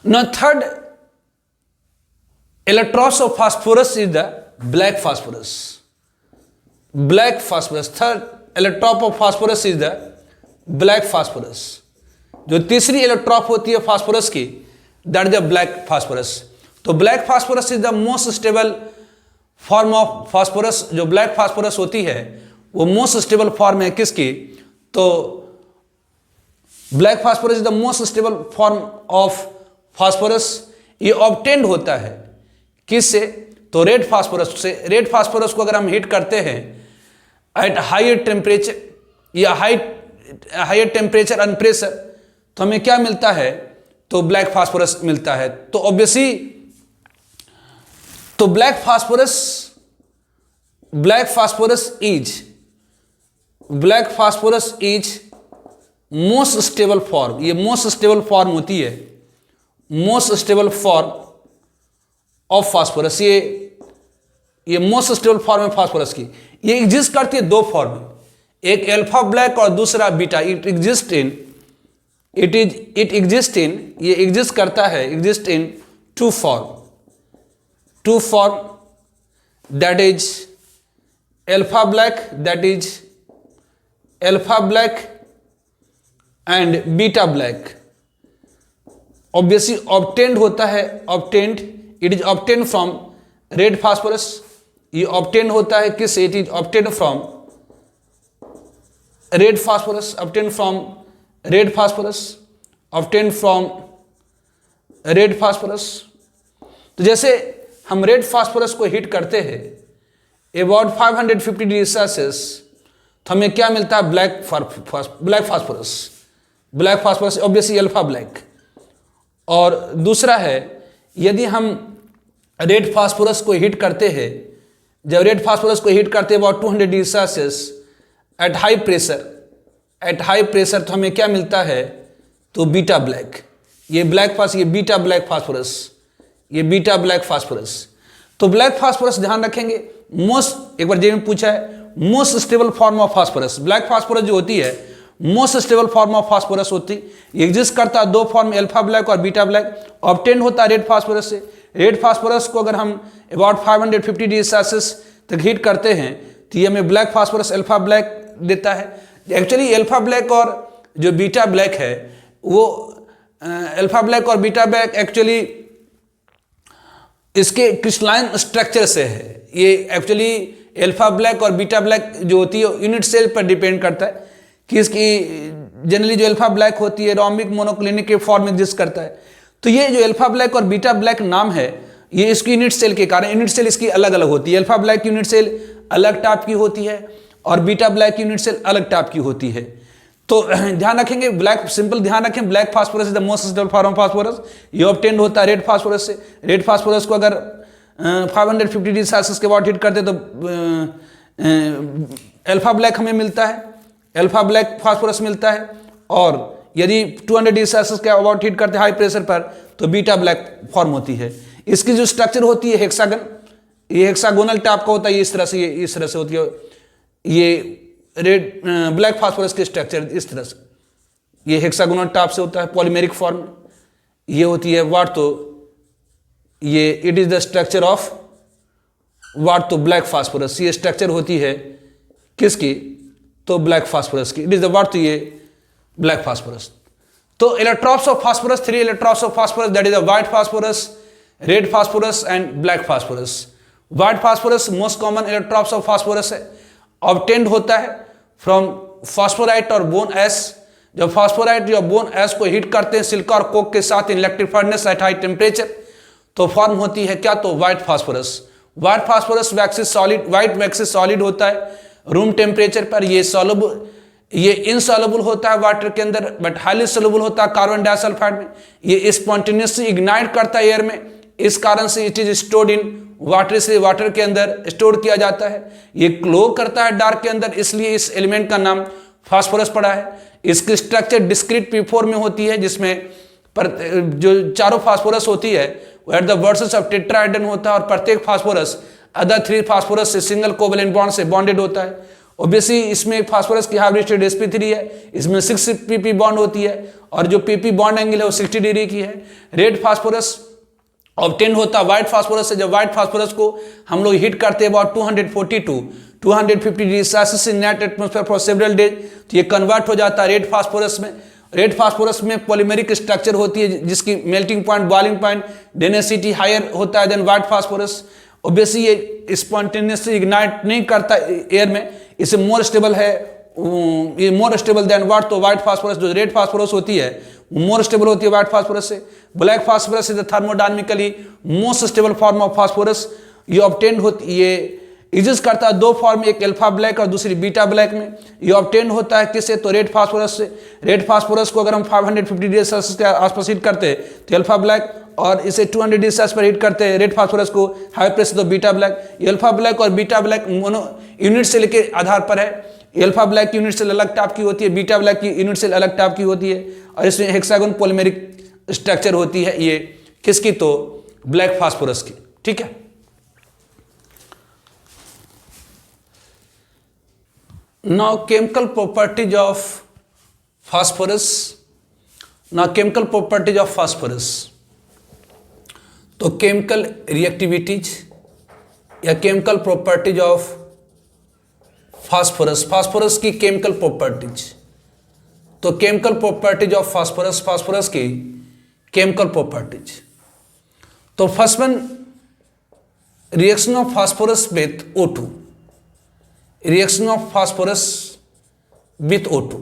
Now third electrons of phosphorus is the black phosphorus. Third electron of phosphorus is the black phosphorus. जो तीसरी इलेक्ट्रॉप होती है फास्फोरस की, that is the black phosphorus. तो black phosphorus is the most stable form of phosphorus. जो black phosphorus होती है वो मोस्ट स्टेबल फॉर्म है किसकी, तो black phosphorus is the most stable form of phosphorus. ये ऑब्टेन्ड होता है किससे, तो रेड फास्फोरस से। रेड फास्फोरस को अगर हम हीट करते हैं एट हायर टेम्परेचर या हायर टेम्परेचर एंड प्रेशर, तो हमें क्या मिलता है, तो ब्लैक फास्फोरस मिलता है। तो ऑब्वियसली तो black phosphorus is most stable form, ये मोस्ट स्टेबल फॉर्म होती है, most stable form of phosphorus. ये मोस्ट स्टेबल फॉर्म है फास्फोरस की। ये एग्जिस्ट करती है दो फॉर्म में, एक अल्फा ब्लैक और दूसरा बीटा। ये exist in two form, that is alpha black and beta black. Obviously obtained होता है, it is obtained from red phosphorus. ये ऑब्टेन्ड होता है किससे, it is obtained from red phosphorus obtained from red phosphorus obtained from red phosphorus. तो जैसे हम red phosphorus को हीट करते हैं अबाउट 550 डिग्री सेल्सियस, तो हमें क्या मिलता है? Black phosphorus. Black phosphorus obviously alpha black. और दूसरा है, यदि हम रेड फास्फोरस को हीट करते हैं, जब रेड फास्फोरस को हीट करते हैं about 200 degree Celsius at high pressure, तो हमें क्या मिलता है? तो बीटा ब्लैक। ये बीटा ब्लैक फास्फोरस, ये बीटा ब्लैक फास्फोरस। तो ब्लैक फास्फोरस ध्यान रखेंगे, एक बार जे में पूछा है, most stable form of phosphorus. Black phosphorus जो होती है most stable form of phosphorus होती है। एग्जिस्ट करता है दो फॉर्म, अल्फा ब्लैक और बीटा ब्लैक। ऑब्टेन होता है रेड फास्फोरस से। रेड फास्फोरस को अगर हम अबाउट 550 डिग्री सेल्सियस तक हीट करते हैं तो ये हमें ब्लैक फास्फोरस अल्फा ब्लैक देता है। एक्चुअली अल्फा ब्लैक और जो बीटा ब्लैक है वो अल्फा ब्लैक और बीटा ब्लैक एक्चुअली इसके क्रिस्टलाइन स्ट्रक्चर से है। ये एक्चुअली अल्फा ब्लैक और बीटा ब्लैक जो होती है यूनिट सेल पर डिपेंड करता है कि इसकी जनरली जो अल्फा ब्लैक होती है रोम्बिक मोनोक्लिनिक के फॉर्म में एग्जिस्ट करता है। तो ये जो अल्फा ब्लैक और बीटा ब्लैक नाम है ये इसकी यूनिट सेल के कारण, यूनिट सेल इसकी अलग अलग होती है। अल्फा ब्लैक यूनिट सेल अलग टाइप की होती है और बीटा ब्लैक यूनिट सेल अलग टाइप की होती है। तो ध्यान रखेंगे, सिंपल ध्यान रखें, black phosphorus is the most stable form of phosphorus. ये ऑब्टेन्ड होता है रेड फास्फोरस से। रेड फास्फोरस को अगर 550 डिग्री सेल्सियस के बाद हीट करते तो अल्फा ब्लैक हमें मिलता है, अल्फा ब्लैक फास्फोरस मिलता है। और यदि 200 डिग्री सेल्सियस के अबाउट हीट करते हैं हाई प्रेशर पर तो बीटा ब्लैक फॉर्म होती है। इसकी जो स्ट्रक्चर होती है हेक्सागन, ये हेक्सागोनल टाइप का होता है, इस तरह से होती है। ये रेड ब्लैक फास्फोरस की स्ट्रक्चर इस तरह से, ये हेक्सागोनल टाइप से होता है पॉलीमेरिक फॉर्म। ये होती है व्हाट, तो ये it is the structure of what, तो ब्लैक फास्फोरस। ये स्ट्रक्चर होती है किसकी? तो ब्लैक फास्फोरस की। इट इज द व्हाट, तो ये ब्लैक फास्फोरस। तो electrons of phosphorus, 3 electrons of phosphorus, that is the white phosphorus, red phosphorus and black phosphorus. White phosphorus most common electrons of phosphorus है। Obtained होता है from फास्फोराइट और bone S. जब फास्फोराइट या bone S को heat करते हैं सिलिका और कोक के साथ in electric furnace at high temperature तो फॉर्म होती है क्या? तो white phosphorus. White phosphorus waxes solid, white waxes solid होता है रूम टेम्परेचर पर। ये इनसॉल्युबल होता है वाटर के अंदर बट हाईली सॉल्युबल होता है कार्बन डाइसल्फाइड में। ये स्पॉन्टेनियसली इग्नाइट करता है एयर में, इस कारण से it is stored in water, से वाटर के अंदर स्टोर किया जाता है। ये ग्लो करता है डार्क के अंदर, इसलिए इस एलिमेंट का नाम फास्फोरस पड़ा है। इसकी स्ट्रक्चर डिस्क्रीट P4 में होती है जिसमें जो चारों फास्फोरस होती है वो at the versus of tetrahedron होता है और प्रत्येक फास्फोरस अदर 3 फास्फोरस से सिंगल कोवेलेंट बॉन्ड से बॉन्डेड होता है। ऑब्वियसली इसमें फास्फोरस की हाइब्रिड sp3 है, इसमें 6 pp बॉन्ड होती है और जो pp बॉन्ड एंगल है वो 60 डिग्री की है। रेड फास्फोरस ऑब्टेन होता है व्हाइट फास्फोरस से। जब व्हाइट फास्फोरस को हम लोग हीट करते हैं about 240 to 250 degree Celsius in inert atmosphere for several days तो ये कन्वर्ट हो जाता है रेड फास्फोरस में। रेड फास्फोरस में पॉलीमेरिक स्ट्रक्चर होती है जिसकी melting point, boiling point, density higher होता है देन व्हाइट फास्फोरस। ऑब्वियसली ये स्पॉन्टेनियसली इग्नाइट नहीं करता एयर में, इसे मोर स्टेबल है, ये मोर स्टेबल देन व्हाट, तो व्हाइट फास्फोरस जो रेड फास्फोरस होती है वो मोर स्टेबल होती है व्हाइट फास्फोरस से। Black phosphorus is the thermodynamically most stable form of phosphorus. ये ऑब्टेन्ड होती, ये एग्जिस्ट करता है दो फॉर्म, एक अल्फा ब्लैक और दूसरी बीटा ब्लैक में। ये ऑब्टेन्ड होता है किससे? तो रेड फास्फोरस से। रेड फास्फोरस को अगर हम 550 डिग्री सेल्सियस के आसपास हीट करते हैं तो अल्फा ब्लैक, और इसे 200 डिग्री सेल्सियस पर हीट करते हैं रेड फास्फोरस को हाई प्रेशर तो बीटा ब्लैक। ये अल्फा ब्लैक और beta black mono unit cell के आधार पर है। अल्फा ब्लैक की यूनिट सेल अलग टाइप की होती है, बीटा ब्लैक की यूनिट सेल अलग टाइप की होती है और इसमें हेक्सागोन पॉलीमेरिक स्ट्रक्चर होती है। ये किसकी? तो ब्लैक फास्फोरस की। ठीक है, now chemical properties of phosphorus, now chemical properties of phosphorus, तो केमिकल रिएक्टिविटीज या chemical properties of phosphorus, phosphorus की केमिकल प्रॉपर्टीज। तो chemical properties of phosphorus, phosphorus की केमिकल प्रॉपर्टीज। तो first one, reaction of phosphorus with O2, reaction of phosphorus with O2।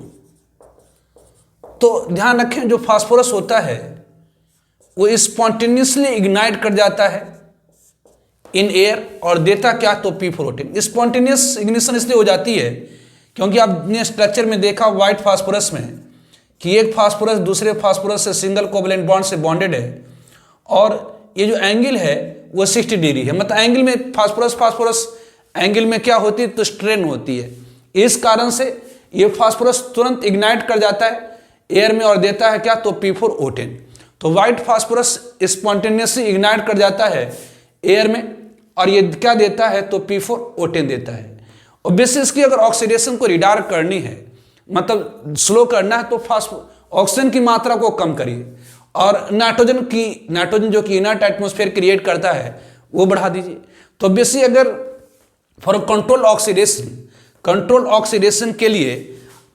तो ध्यान रखें, जो फास्फोरस होता है वो स्पॉन्टेनियसली इग्नाइट कर जाता है इन एयर और देता क्या, तो P4O10। स्पॉन्टेनियस इग्निशन इसलिए हो जाती है क्योंकि आपने स्ट्रक्चर में देखा व्हाइट फास्फोरस में कि एक फास्फोरस दूसरे फास्फोरस से सिंगल कोवलेंट बॉन्ड से बॉन्डेड है और ये जो एंगल है वो 60 डिग्री है। मतलब एंगल में फास्फोरस एंगल में क्या होती है, तो स्ट्रेन होती है। इस कारण से ये फास्फोरस तुरंत इग्नाइट कर जाता है एयर में और देता है क्या, तो P4O10। तो व्हाइट फास्फोरस स्पॉन्टेनियसली इग्नाइट कर जाता है एयर में और ये क्या देता है, तो P4O10 देता है। और बेसिस की अगर ऑक्सीडेशन को रिडायरेक्ट करनी है, मतलब स्लो करना है, तो ऑक्सीजन की मात्रा को कम करिए और नाइट्रोजन जो कि इनर्ट एटमॉस्फेयर क्रिएट करता है वो बढ़ा दीजिए। तो बेसिक अगर फॉर कंट्रोल ऑक्सीडेशन के लिए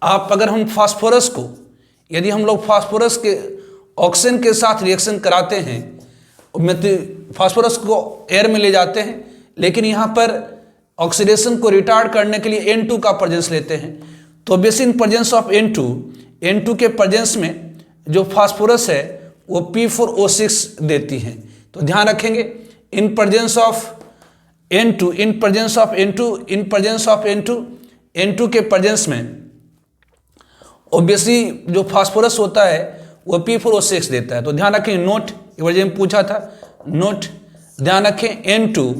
अगर हम फास्फोरस को, यदि हम लोग फास्फोरस के ऑक्सीजन के साथ रिएक्शन कराते हैं, फास्फोरस को एयर में ले जाते हैं, लेकिन यहाँ पर ऑक्सीडेशन को रिटार्ड करने के लिए N2 का प्रेजेंस लेते हैं, तो basic in presence of N2 के प्रेजेंस में जो फास्फोरस है वो P4O6 देती है। तो ध्यान रखेंगे, इन प्रेजेंस ऑफ N2 के प्रेजेंस में ऑब्वियसली जो फास्फोरस होता है वो P4O6 देता है। तो ध्यान रखें, नोट वजह में पूछा था, नोट ध्यान रखें, N2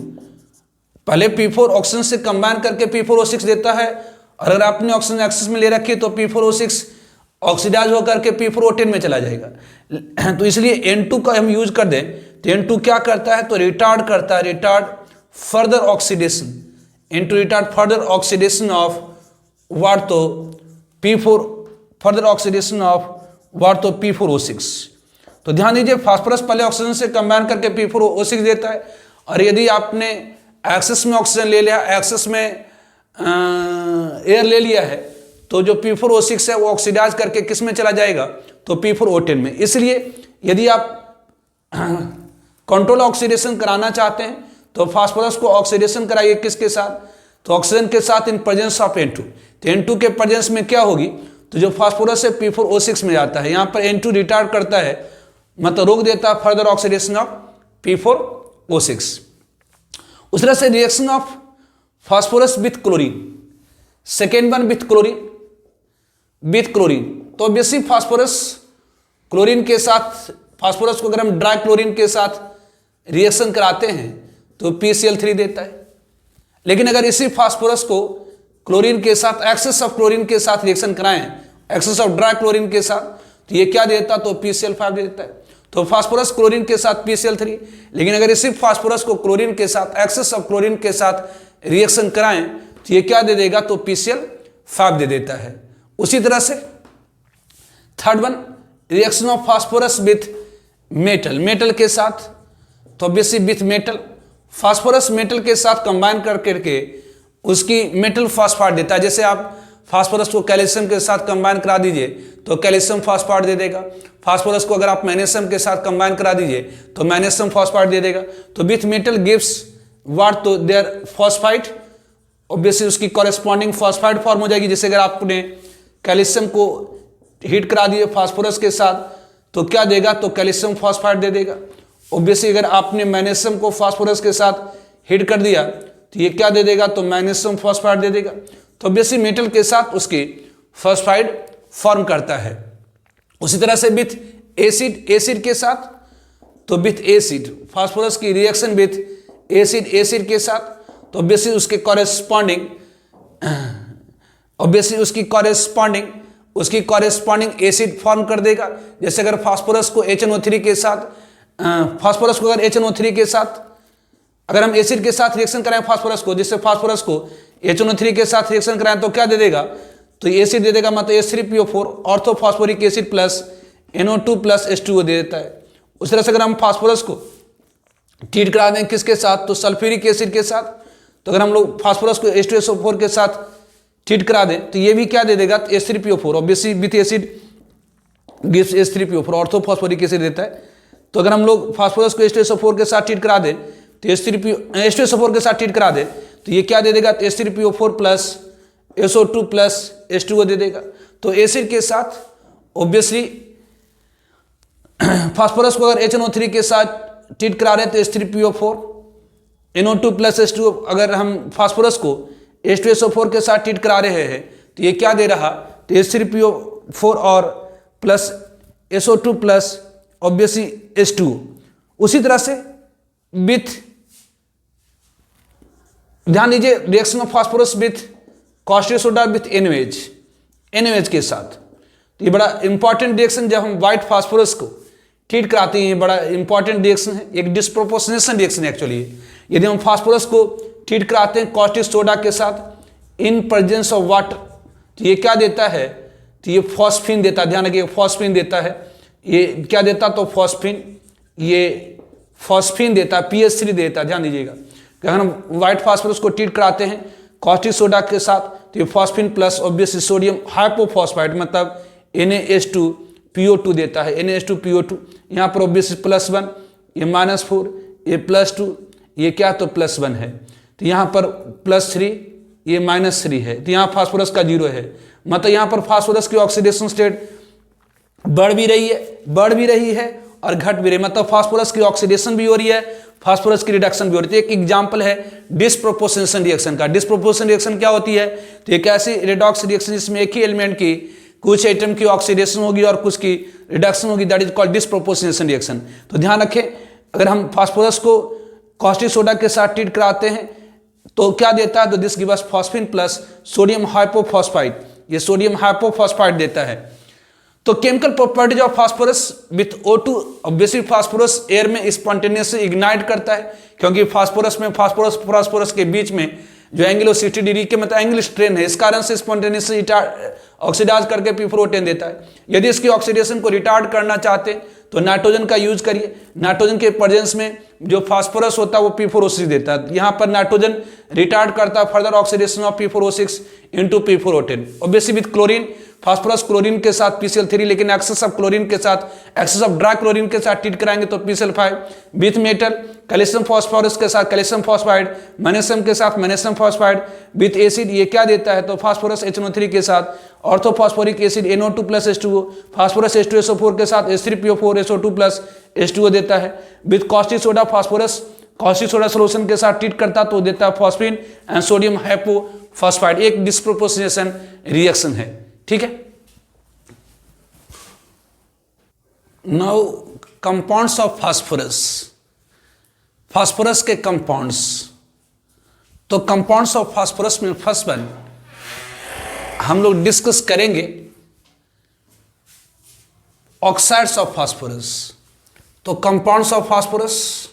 पहले P4 ऑक्सीजन से कंबाइन करके P4O6 देता है और अगर आपने ऑक्सीजन एक्सेस में ले रखी तो P4O6 ऑक्सीडाइज होकर के P4O10 में चला जाएगा। तो इसलिए N2 का हम यूज कर दें तो N2 क्या करता है, तो रिटार्ड करता है, फर्दर ऑक्सीडेशन ऑफ व्हाट, तो P4O6। तो ध्यान दीजिए, फास्फोरस पहले ऑक्सीजन से कंबाइन करके P4O6 देता है और यदि आपने एक्सेस में ऑक्सीजन ले लिया, एक्सेस में एयर ले लिया है, तो जो P4O6 है वो ऑक्सीडाइज करके किस में चला जाएगा, तो P4O10 में। इसलिए यदि आप कंट्रोल ऑक्सीडेशन कराना चाहते हैं तो फास्फोरस को ऑक्सीडेशन कराइए किसके साथ, तो ऑक्सीजन के साथ इन प्रेजेंस ऑफ N2। तो N2 के प्रेजेंस में क्या होगी, तो जो फास्फोरस है P4O6 में जाता है, यहाँ पर N2 रिटार्ड करता है, मतलब रोक देता है फर्दर ऑक्सीडेशन ऑफ P4O6। उस तरह से reaction of phosphorus with chlorine, second one with chlorine. तो बेसिक फास्फोरस क्लोरीन के साथ, फास्फोरस को अगर हम ड्राई क्लोरीन के साथ रिएक्शन कराते हैं तो PCl3 देता है, लेकिन अगर इसी फास्फोरस को क्लोरीन के साथ, एक्सेस ऑफ क्लोरीन के साथ रिएक्शन कराएं, एक्सेस ऑफ ड्राई क्लोरीन के साथ, तो ये क्या देता, तो PCl5 देता है। तो फास्फोरस क्लोरीन के साथ PCl3, लेकिन अगर इसी फास्फोरस को क्लोरीन के साथ, एक्सेस ऑफ क्लोरीन के साथ रिएक्शन कराएं तो ये क्या दे देगा, तो PCl5 दे देता है। उसी तरह से third one, reaction of phosphorus with metal के साथ, तो basic with metal, phosphorus metal के साथ कंबाइन करके उसकी मेटल फास्फाइड देता है। जैसे आप फास्फोरस को कैल्शियम के साथ कंबाइन करा दीजिए तो कैल्शियम फास्फाइड दे देगा, फास्फोरस को अगर आप मैग्नीशियम के साथ कंबाइन करा दीजिए तो मैग्नीशियम फास्फाइड दे देगा। तो विथ मेटल गिव्स व्हाट, तो देयर फास्फाइड, ऑब्वियसली उसकी कॉरेस्पॉन्डिंग फास्फाइड फॉर्म हो जाएगी। जैसे अगर आपने कैल्शियम को हीट करा दिए फास्फोरस के साथ तो क्या देगा, तो कैल्शियम फास्फाइड दे देगा। ऑब्वियसली अगर आपने मैग्नीशियम को फास्फोरस के साथ हीट कर दिया तो ये क्या दे देगा, तो मैग्नीशियम फास्फाइड दे देगा। तो ऑब्वियसली मेटल के साथ उसकी फास्फाइड फॉर्म करता है। उसी तरह से विथ एसिड के साथ, तो विथ एसिड, फास्फोरस की रिएक्शन विथ एसिड के साथ, तो ऑब्वियसली उसके कॉरेस्पॉन्डिंग एसिड फॉर्म कर देगा। जैसे अगर फास्फोरस को HNO3 के साथ, HNO3 के साथ अगर हम एसिड के साथ रिएक्शन कराएं फास्फोरस को, जिससे फास्फोरस को HNO3 के साथ रिएक्शन कराएं तो क्या दे देगा, तो एसिड दे देगा, मतलब H3PO4 orthophosphoric acid plus NO2 plus H2O दे देता है। उस तरह से अगर हम फास्फोरस को ट्रीट करा दें किसके साथ, तो सल्फ्यूरिक एसिड के साथ, तो अगर हम लोग फास्फोरस को H2SO4 के साथ ट्रीट करा दें तो ये भी क्या दे देगा, तो H3PO4, obviously with acid gives H3PO4 orthophosphoric acid देता है। तो अगर हम लोग फास्फोरस को H2SO4 के साथ ट्रीट करा दें तो H2SO4 के साथ ट्रीट करा दें तो ये क्या दे देगा, तो H3PO4 plus SO2 plus H2O दे देगा। तो एसिड के साथ ऑब्वियसली फास्फोरस को अगर HNO3 के साथ ट्रीट करा रहे हैं तो H3PO4, NO2 प्लस H2O, अगर हम फास्फोरस को H2SO4 के साथ ट्रीट करा रहे हैं तो ये क्या दे रहा, तो H3PO4 और plus SO2 plus obviously H2O। उसी तरह से विथ, ध्यान दीजिए, reaction of phosphorus with caustic soda with NaOH के साथ। तो ये बड़ा इंपॉर्टेंट रिएक्शन, जब हम व्हाइट फास्फोरस को ट्रीट कराते हैं, ये बड़ा इंपॉर्टेंट रिएक्शन है, एक डिस्प्रोपोर्शनेशन रिएक्शन एक्चुअली। यदि हम फास्फोरस को ट्रीट कराते हैं कॉस्टिक सोडा के साथ इन प्रेजेंस ऑफ वाटर, तो ये क्या देता है, तो ये फॉस्फिन देता है। ध्यान रखिए, फॉस्फिन देता है। ये क्या देता, तो फॉस्फिन, ये फॉस्फिन देता है, PH3 देता है। ध्यान दीजिएगा, अगर हम व्हाइट फास्फोरस को ट्रीट कराते हैं कॉस्टिक सोडा के साथ तो ये फॉस्फिन प्लस ऑब्वियसली सोडियम हाइपोफॉस्फाइड मतलब NaH2PO2 देता है, NaH2PO2। यहाँ पर ऑब्वियसली +1, ये -4, ये +2, ये क्या, तो +1 है। तो यहाँ पर +3, ये -3 है। तो यहाँ फास्फोरस का 0 है, मतलब यहाँ पर फास्फोरस की ऑक्सीडेशन स्टेट बढ़ भी रही है और घट भी रही है, मतलब फास्फोरस की ऑक्सीडेशन भी हो रही है, फास्फोरस की रिडक्शन भी हो रही है। एक एग्जांपल है डिस्प्रोपोर्शनेशन रिएक्शन का। डिस्प्रोपोर्शनेशन रिएक्शन क्या होती है, तो एक ऐसी रेडॉक्स रिएक्शन जिसमें एक ही एलिमेंट की कुछ एटम की ऑक्सीडेशन होगी और कुछ की रिडक्शन होगी, that is called disproportionation reaction. तो ध्यान रखें, अगर हम फास्फोरस को कॉस्टिक सोडा के साथ ट्रीट कराते हैं तो क्या देता है, तो this give us phosphine plus sodium hypophosphite, ये सोडियम हाइपोफॉस्फाइड देता है। तो chemical properties of phosphorus with O2, obviously phosphorus air में स्पॉन्टेनियसली इग्नाइट करता है, क्योंकि फास्फोरस में फास्फोरस के बीच में जो एंगल 60 डिग्री के मतलब एंगल स्ट्रेन है, इस कारण से स्पॉन्टेनियसली ऑक्सीडाइज करके P4O10 देता है। यदि इसकी ऑक्सीडेशन को रिटार्ड करना चाहते हैं तो नाइट्रोजन का यूज करिए। नाइट्रोजन के प्रेजेंस में जो फास्फोरस होता है वो P4O6 देता है। यहाँ पर नाइट्रोजन रिटार्ड करता है further oxidation of P4O6 into P4O10। Obviously with chlorine, phosphorus chlorine के साथ PCl3, लेकिन एक्सेस ऑफ क्लोरीन के साथ, एक्सेस ऑफ ड्राई क्लोरीन के साथ ट्रीट कराएंगे तो PCl5। With metal, calcium phosphorus के साथ कैल्शियम फॉस्फाइड, मैग्नीशियम के साथ मैग्नीशियम फॉस्फाइड। विथ एसिड, ये क्या देता है, तो फास्फोरस HNO3 के साथ orthophosphoric acid NO2 plus H2O, phosphorus H2SO4 के साथ H3PO4 SO2 प्लस H2O देता है। With caustic soda, phosphorus caustic soda solution के साथ ट्रीट करता तो देता है फॉस्फिन एंड सोडियम हाइपोफॉस्फाइड। एक डिस्प्रोपोर्शनेशन रिएक्शन है, ठीक है। Now compounds of phosphorus, phosphorus के कंपाउंड्स। तो कंपाउंड्स ऑफ फास्फोरस में फर्स्ट वन हम लोग डिस्कस करेंगे ऑक्साइड्स ऑफ फास्फोरस। तो compounds of phosphorus,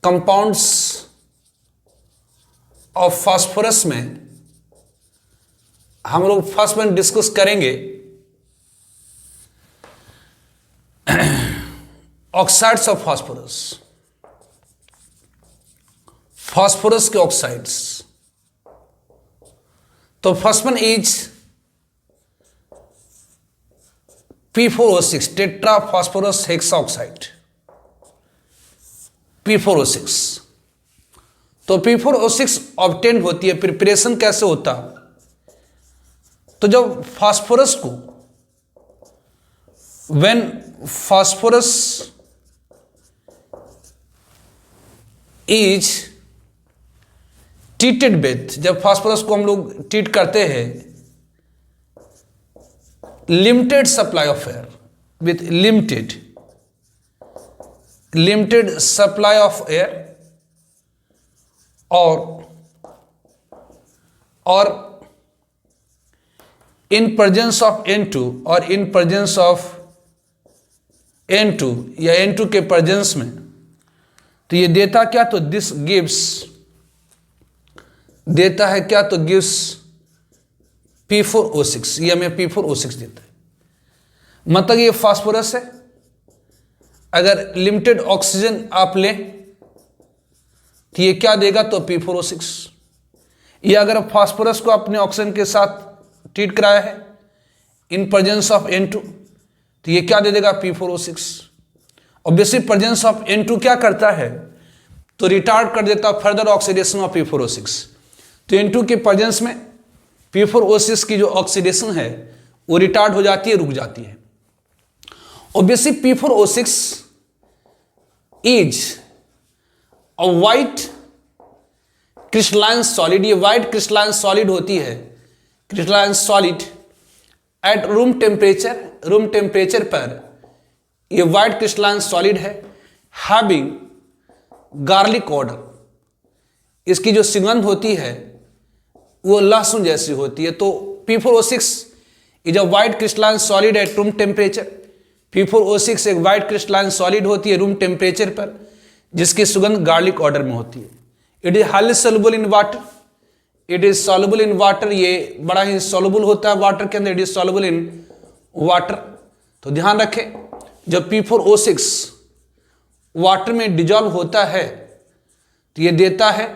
compounds of phosphorus में हम लोग फर्स्ट वन डिस्कस करेंगे ऑक्साइड्स ऑफ फास्फोरस, फास्फोरस के ऑक्साइड्स। तो first one is P4O6, tetra phosphorus hexaoxide, P4O6। तो P4O6 ऑब्टेन होती है, प्रिपरेशन कैसे होता है, तो जब फास्फोरस को when phosphorus is treated with, जब फास्फोरस को हम लोग ट्रीट करते हैं limited supply of air, with limited supply of air और इन प्रेजेंस ऑफ N2 और इन प्रेजेंस ऑफ N2 या N2 के प्रेजेंस में, तो ये देता क्या, तो दिस गिव्स, देता है क्या, तो गिव्स P4O6, ये हमें P4O6 देता है। मतलब ये फास्फोरस है, अगर लिमिटेड ऑक्सीजन आप लें तो ये क्या देगा, तो P4O6। ये अगर फास्फोरस को अपने ऑक्सीजन के साथ ट्रीट कराया है इन प्रेजेंस ऑफ N2 तो ये क्या दे देगा, P4O6। Obviously presence of N2 क्या करता है, तो रिटार्ड कर देता फर्दर ऑक्सीडेशन ऑफ P4O6। तो N2 के प्रेजेंस में P4O6 की जो ऑक्सीडेशन है वो रिटार्ड हो जाती है, रुक जाती है। Obviously P4O6 is a white crystalline solid. ये वाइट क्रिस्टलाइन सॉलिड होती है, crystalline solid at room temperature पर ये वाइट क्रिस्टलाइन सॉलिड है, हैविंग गार्लिक ऑर्डर। इसकी जो सुगंध होती है वो लहसुन जैसी होती है। तो P4O6 is a white crystalline solid at room temperature. P4O6 एक वाइट क्रिस्टलाइन सॉलिड होती है रूम टेम्परेचर पर, जिसकी सुगंध गार्लिक ऑर्डर में होती है। It is highly soluble in water, it is soluble in water. ये बड़ा ही सॉल्युबल होता है वाटर के अंदर, it is soluble in water. तो ध्यान रखें, जब P4O6 वाटर में डिजॉल्व होता है तो ये देता है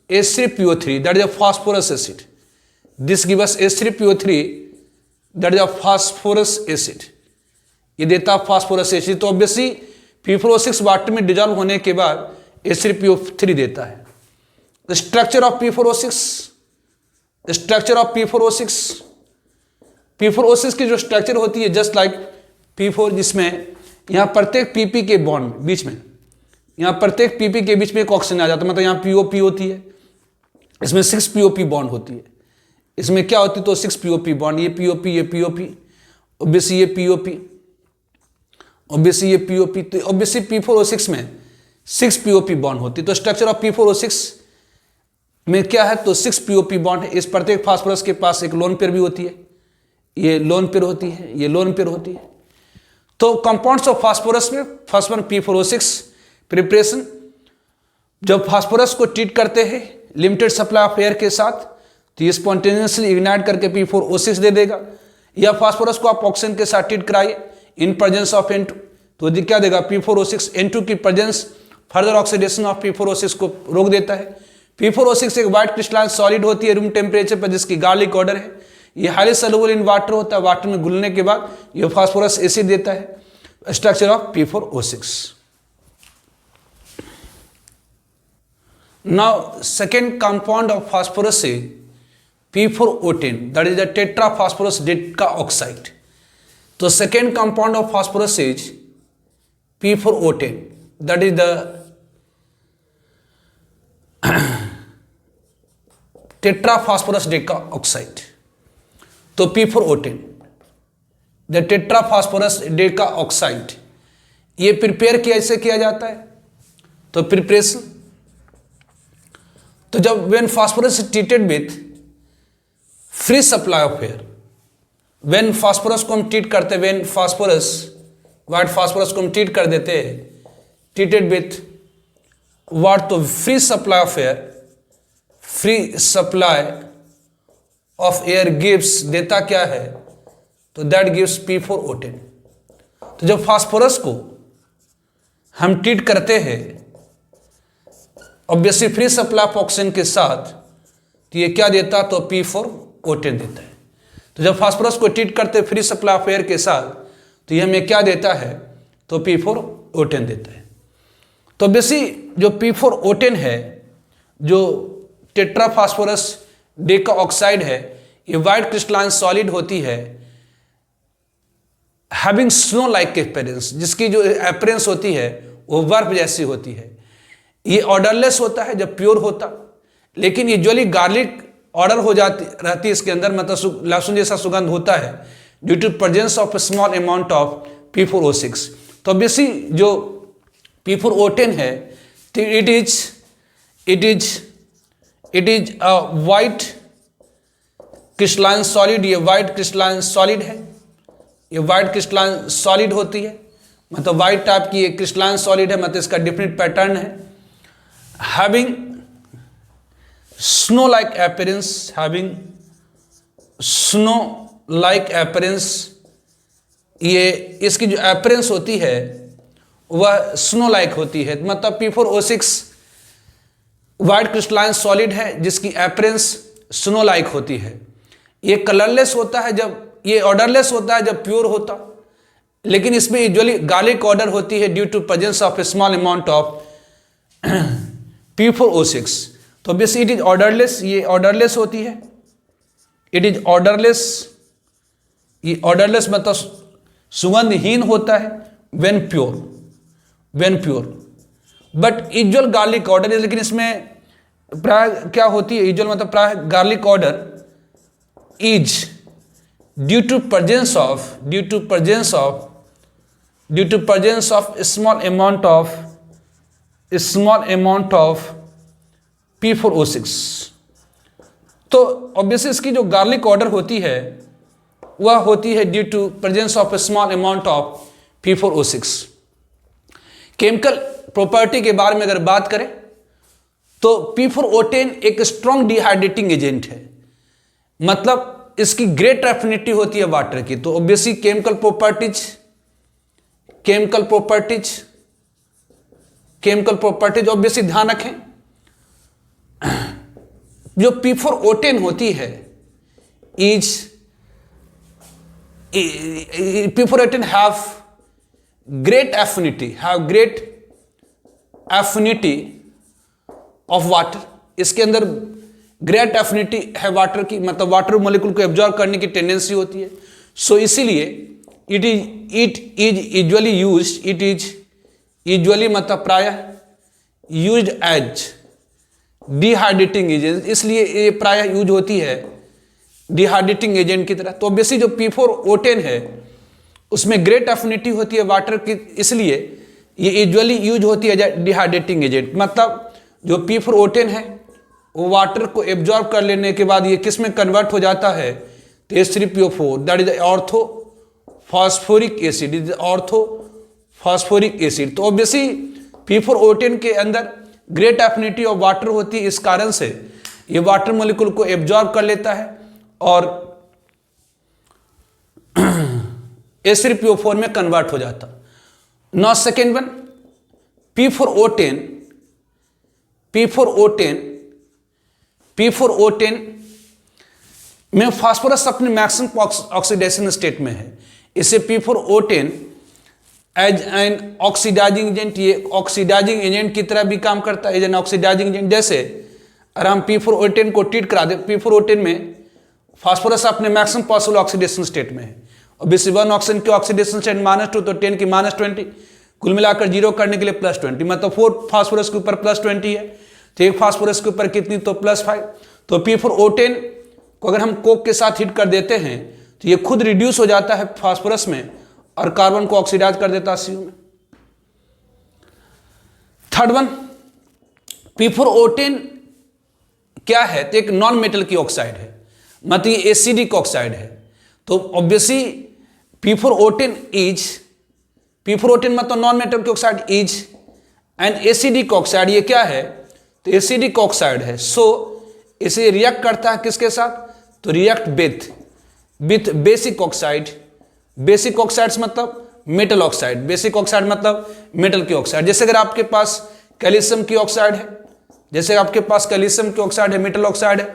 H3PO3, that is a phosphorus acid. This give us H3PO3, that is a phosphorus acid. ये देता फास्फोरस एसिड। तो ऑब्वियसली P4O6 वाटर में डिजॉल्व होने के बाद H3PO3 देता है। Structure of P4O6, structure of P4O6 की जो स्ट्रक्चर होती है जस्ट लाइक P4, जिसमें यहाँ प्रत्येक PP के बॉन्ड बीच में, यहाँ प्रत्येक PP के बीच में एक ऑक्सीजन आ जाता है, मतलब यहाँ POP होती है, इसमें 6 POP बॉन्ड होती है। इसमें क्या होती है तो 6 POP बॉन्ड, ये POP, ये POP, ऑब्वियसली ये POP, ऑब्वियसली ये POP। तो ऑब्वियसली P4O6 में 6 POP बॉन्ड होती है। तो स्ट्रक्चर ऑफ P4O6 में क्या है तो 6 POP बॉन्ड है। इस प्रत्येक फास्फोरस के पास एक लोन पेयर भी होती है, ये लोन पेयर होती है, ये लोन पेयर होती है। तो कंपाउंड्स ऑफ फास्फोरस में फर्स्ट वन P4O6 प्रिपरेशन। जब फास्फोरस को ट्रीट करते हैं लिमिटेड सप्लाई ऑफ एयर के साथ तो ये स्पॉन्टेनियसली इग्नाइट करके P4O6 दे देगा, या फास्फोरस को आप ऑक्सीजन के साथ ट्रीट कराइए इन प्रेजेंस ऑफ N2 तो क्या देगा P4O6। N2 की presence further oxidation of P4O6 को रोक देता है। P4O6 एक वाइट क्रिस्टलाइन सॉलिड होती है रूम टेम्परेचर पर, जिसकी गार्लिक ऑर्डर है। ये हाईली सॉल्युबल इन वाटर होता है, वाटर में घुलने के बाद ये फास्फोरस एसिड देता है। Structure of P4O6। Now second compound of phosphorus से P4O10, that is the tetra phosphorus deca oxide. तो second compound of phosphorus is P4O10, that is the tetra phosphorus deca oxide. तो P4O10, the tetra phosphorus deca oxide, ये prepare कैसे किया जाता है तो preparation. तो जब when phosphorus is treated with free supply of air, when phosphorus को हम ट्रीट करते, व्हेन फास्फोरस वाइट फास्फोरस को हम ट्रीट कर देते हैं, ट्रीटेड विथ वाट तो free supply of air, free supply of air gives देता क्या है तो दैट गिव्स P4O10। तो जब फास्फोरस को हम ट्रीट करते हैं obviously free supply of oxygen के साथ तो ये क्या देता तो P4O10 देता है। तो जब फास्फोरस को ट्रीट करते फ्री सप्लाई ऑफ एयर के साथ तो ये हमें क्या देता है तो P4O10 देता है। तो ऑब्वियसली जो P4O10 है, जो टेट्रा फास्फोरस डेका ऑक्साइड है, ये वाइट क्रिस्टलाइन सॉलिड होती है, हैविंग स्नो लाइक अपीयरेंस, जिसकी जो अपीयरेंस होती है वो बर्फ जैसी होती है। ये ऑर्डरलेस होता है जब प्योर होता, लेकिन यूजुअली गार्लिक ऑर्डर हो जाती रहती है इसके अंदर, मतलब लहसुन जैसा सुगंध होता है due to presence of small amount of P4O6। तो ऑब्वियसली जो P4O10 है it is a white crystalline solid. ये वाइट क्रिस्टलाइन सॉलिड है, ये वाइट क्रिस्टलाइन सॉलिड होती है, मतलब वाइट टाइप की ये क्रिस्टलाइन सॉलिड है, मतलब इसका डिफरेंट पैटर्न है। Having snow like appearance, having snow like appearance, ये इसकी जो अपीयरेंस होती है वह स्नो लाइक होती है, मतलब P4O6 वाइट क्रिस्टलाइन सॉलिड है जिसकी अपीयरेंस स्नो लाइक होती है। ये कलरलेस होता है जब, ये ऑर्डरलेस होता है जब प्योर होता, लेकिन इसमें यूजुअली गार्लिक ऑर्डर होती है due to presence of a small amount of P4O6। तो ऑब्वियसली इट इज ऑर्डरलेस, ये ऑर्डरलेस होती है, इट इज ऑर्डरलेस, ये ऑर्डरलेस मतलब सुगंधहीन होता है when pure, when pure. But usual garlic odour है, लेकिन इसमें प्राय क्या होती है, यूजुअल मतलब प्राय garlic odour is due to presence of small amount of P4O6। तो ऑब्वियसली इसकी जो गार्लिक ऑर्डर होती है वह होती है due to presence of a small amount of P4O6। Chemical property के बारे में अगर बात करें तो P4O10 एक स्ट्रॉन्ग डिहाइड्रेटिंग एजेंट है, मतलब इसकी ग्रेट एफिनिटी होती है वाटर की। तो ऑब्वियसली केमिकल प्रॉपर्टीज ऑब्वियसली ध्यान रखें, जो P4O10 होती है P4O10 have great affinity of water। इसके अंदर ग्रेट एफिनिटी है वाटर की, मतलब वाटर मॉलिक्यूल को एब्जॉर्ब करने की टेंडेंसी होती है। सो इसीलिए इट इज यूजुअली मतलब प्रायः यूज्ड एज डिहाइड्रेटिंग एजेंट, इसलिए ये प्रायः यूज होती है डिहाइड्रेटिंग एजेंट की तरह। तो ऑब्वियसली जो P4O10 है उसमें ग्रेट एफिनिटी होती है वाटर की, इसलिए ये यूजुअली यूज होती है डिहाइड्रेटिंग एजेंट। मतलब जो P4O10 है वो वाटर को एब्जॉर्ब कर लेने के बाद ये किस में कन्वर्ट हो जाता है, तो H3PO4, that is orthophosphoric acid. तो ऑब्वियसली P4O10 के अंदर ग्रेट एफिनिटी ऑफ वाटर होती है, इस कारण से ये वाटर मॉलिक्यूल को एब्जॉर्ब कर लेता है और H3PO4 में कन्वर्ट हो जाता। नाउ सेकेंड वन, P4O10 में फास्फोरस अपने मैक्सिमम ऑक्सीडेशन स्टेट में है। इसे P4O10 as an oxidising agent, ये ऑक्सीडाइजिंग एजेंट की तरह भी काम करता है, एज एन ऑक्सीडाइजिंग एजेंट। जैसे अगर हम P4O10 को ट्रीट करा दे, P4O10 में फास्फोरस अपने मैक्सिमम पॉसिबल ऑक्सीडेशन स्टेट में है, और बेसिस 1 ऑक्सीजन की ऑक्सीडेशन स्टेट -2, तो 10 की -20, कुल मिलाकर 0 करने के लिए +20, मतलब 4 फास्फोरस के ऊपर +20 है, तो एक फास्फोरस के ऊपर कितनी, तो +5। तो P4O10 को अगर हम कोक के साथ हिट कर देते हैं तो ये खुद रिड्यूस हो जाता है फास्फोरस में और कार्बन को ऑक्सीडाइज कर देता है CO में। थर्ड वन, P4O10 क्या है, तो एक नॉन मेटल की ऑक्साइड है, मतलब ये एसिडिक ऑक्साइड है। तो ऑब्वियसली P4O10 मतलब नॉन मेटल की oxide is an acidic oxide. ये क्या है, तो एसिडिक ऑक्साइड है। सो इसे रिएक्ट करता है किसके साथ, तो react with basic oxide. Basic oxides मतलब मेटल ऑक्साइड, बेसिक ऑक्साइड मतलब मेटल की ऑक्साइड। जैसे अगर आपके पास कैल्शियम की ऑक्साइड है, मेटल ऑक्साइड है,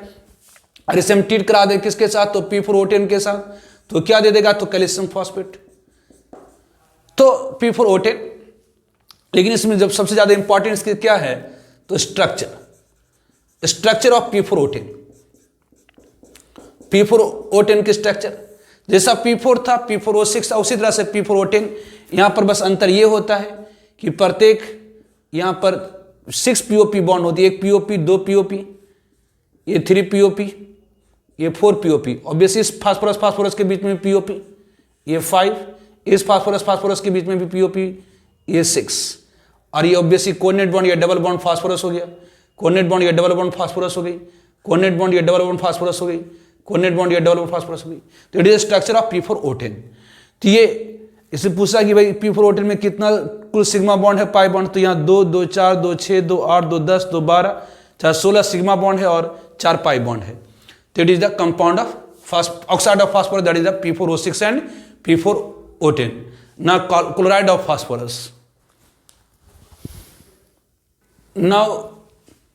और इसे हम ट्रीट करा दे किसके साथ, तो P4O10 के साथ, तो क्या दे देगा, तो कैल्शियम फॉस्फेट। तो P4O10, लेकिन इसमें जब सबसे ज्यादा इंपॉर्टेंट इसके क्या है, तो स्ट्रक्चर ऑफ P4O10 की स्ट्रक्चर, जैसा P4 था, P4O6 था, उसी तरह से P4O10। यहां पर बस अंतर यह होता है कि प्रत्येक यहां पर 6 POP बॉन्ड होती है, एक POP, 2 POP, ये 3 POP, ये 4 POP। ऑब्वियसली इस फास्फोरस के बीच में POP, ये 5, इस फास्फोरस के बीच में भी POP, ये 6, और ये ऑब्वियसली कोऑर्डिनेट बॉन्ड या डबल बॉन्ड फास्फोरस हो गया, कोऑर्डिनेट बॉन्ड या डबल बॉन्ड फास्फोरस हो गई, कोऑर्डिनेट बॉन्ड या डबल बॉन्ड फास्फोरस हो गई, कोऑर्डिनेट बॉन्ड या डबल बॉन्ड फास्फोरस हो गई। तो it is structure of P4O10। तो ये इससे पूछा कि भाई P4O10 में कितना कुल सिग्मा बॉन्ड है, पाई बॉन्ड, तो यहाँ 2, 2, 4, 2, 6, 2, 8, 2, 10, 2, 12, 4, 16 सिग्मा बॉन्ड है और 4 पाई बॉन्ड है। तो it is the compound of oxide of phosphorus, that is the P4O6 and P4O10। ना chloride of phosphorus. Now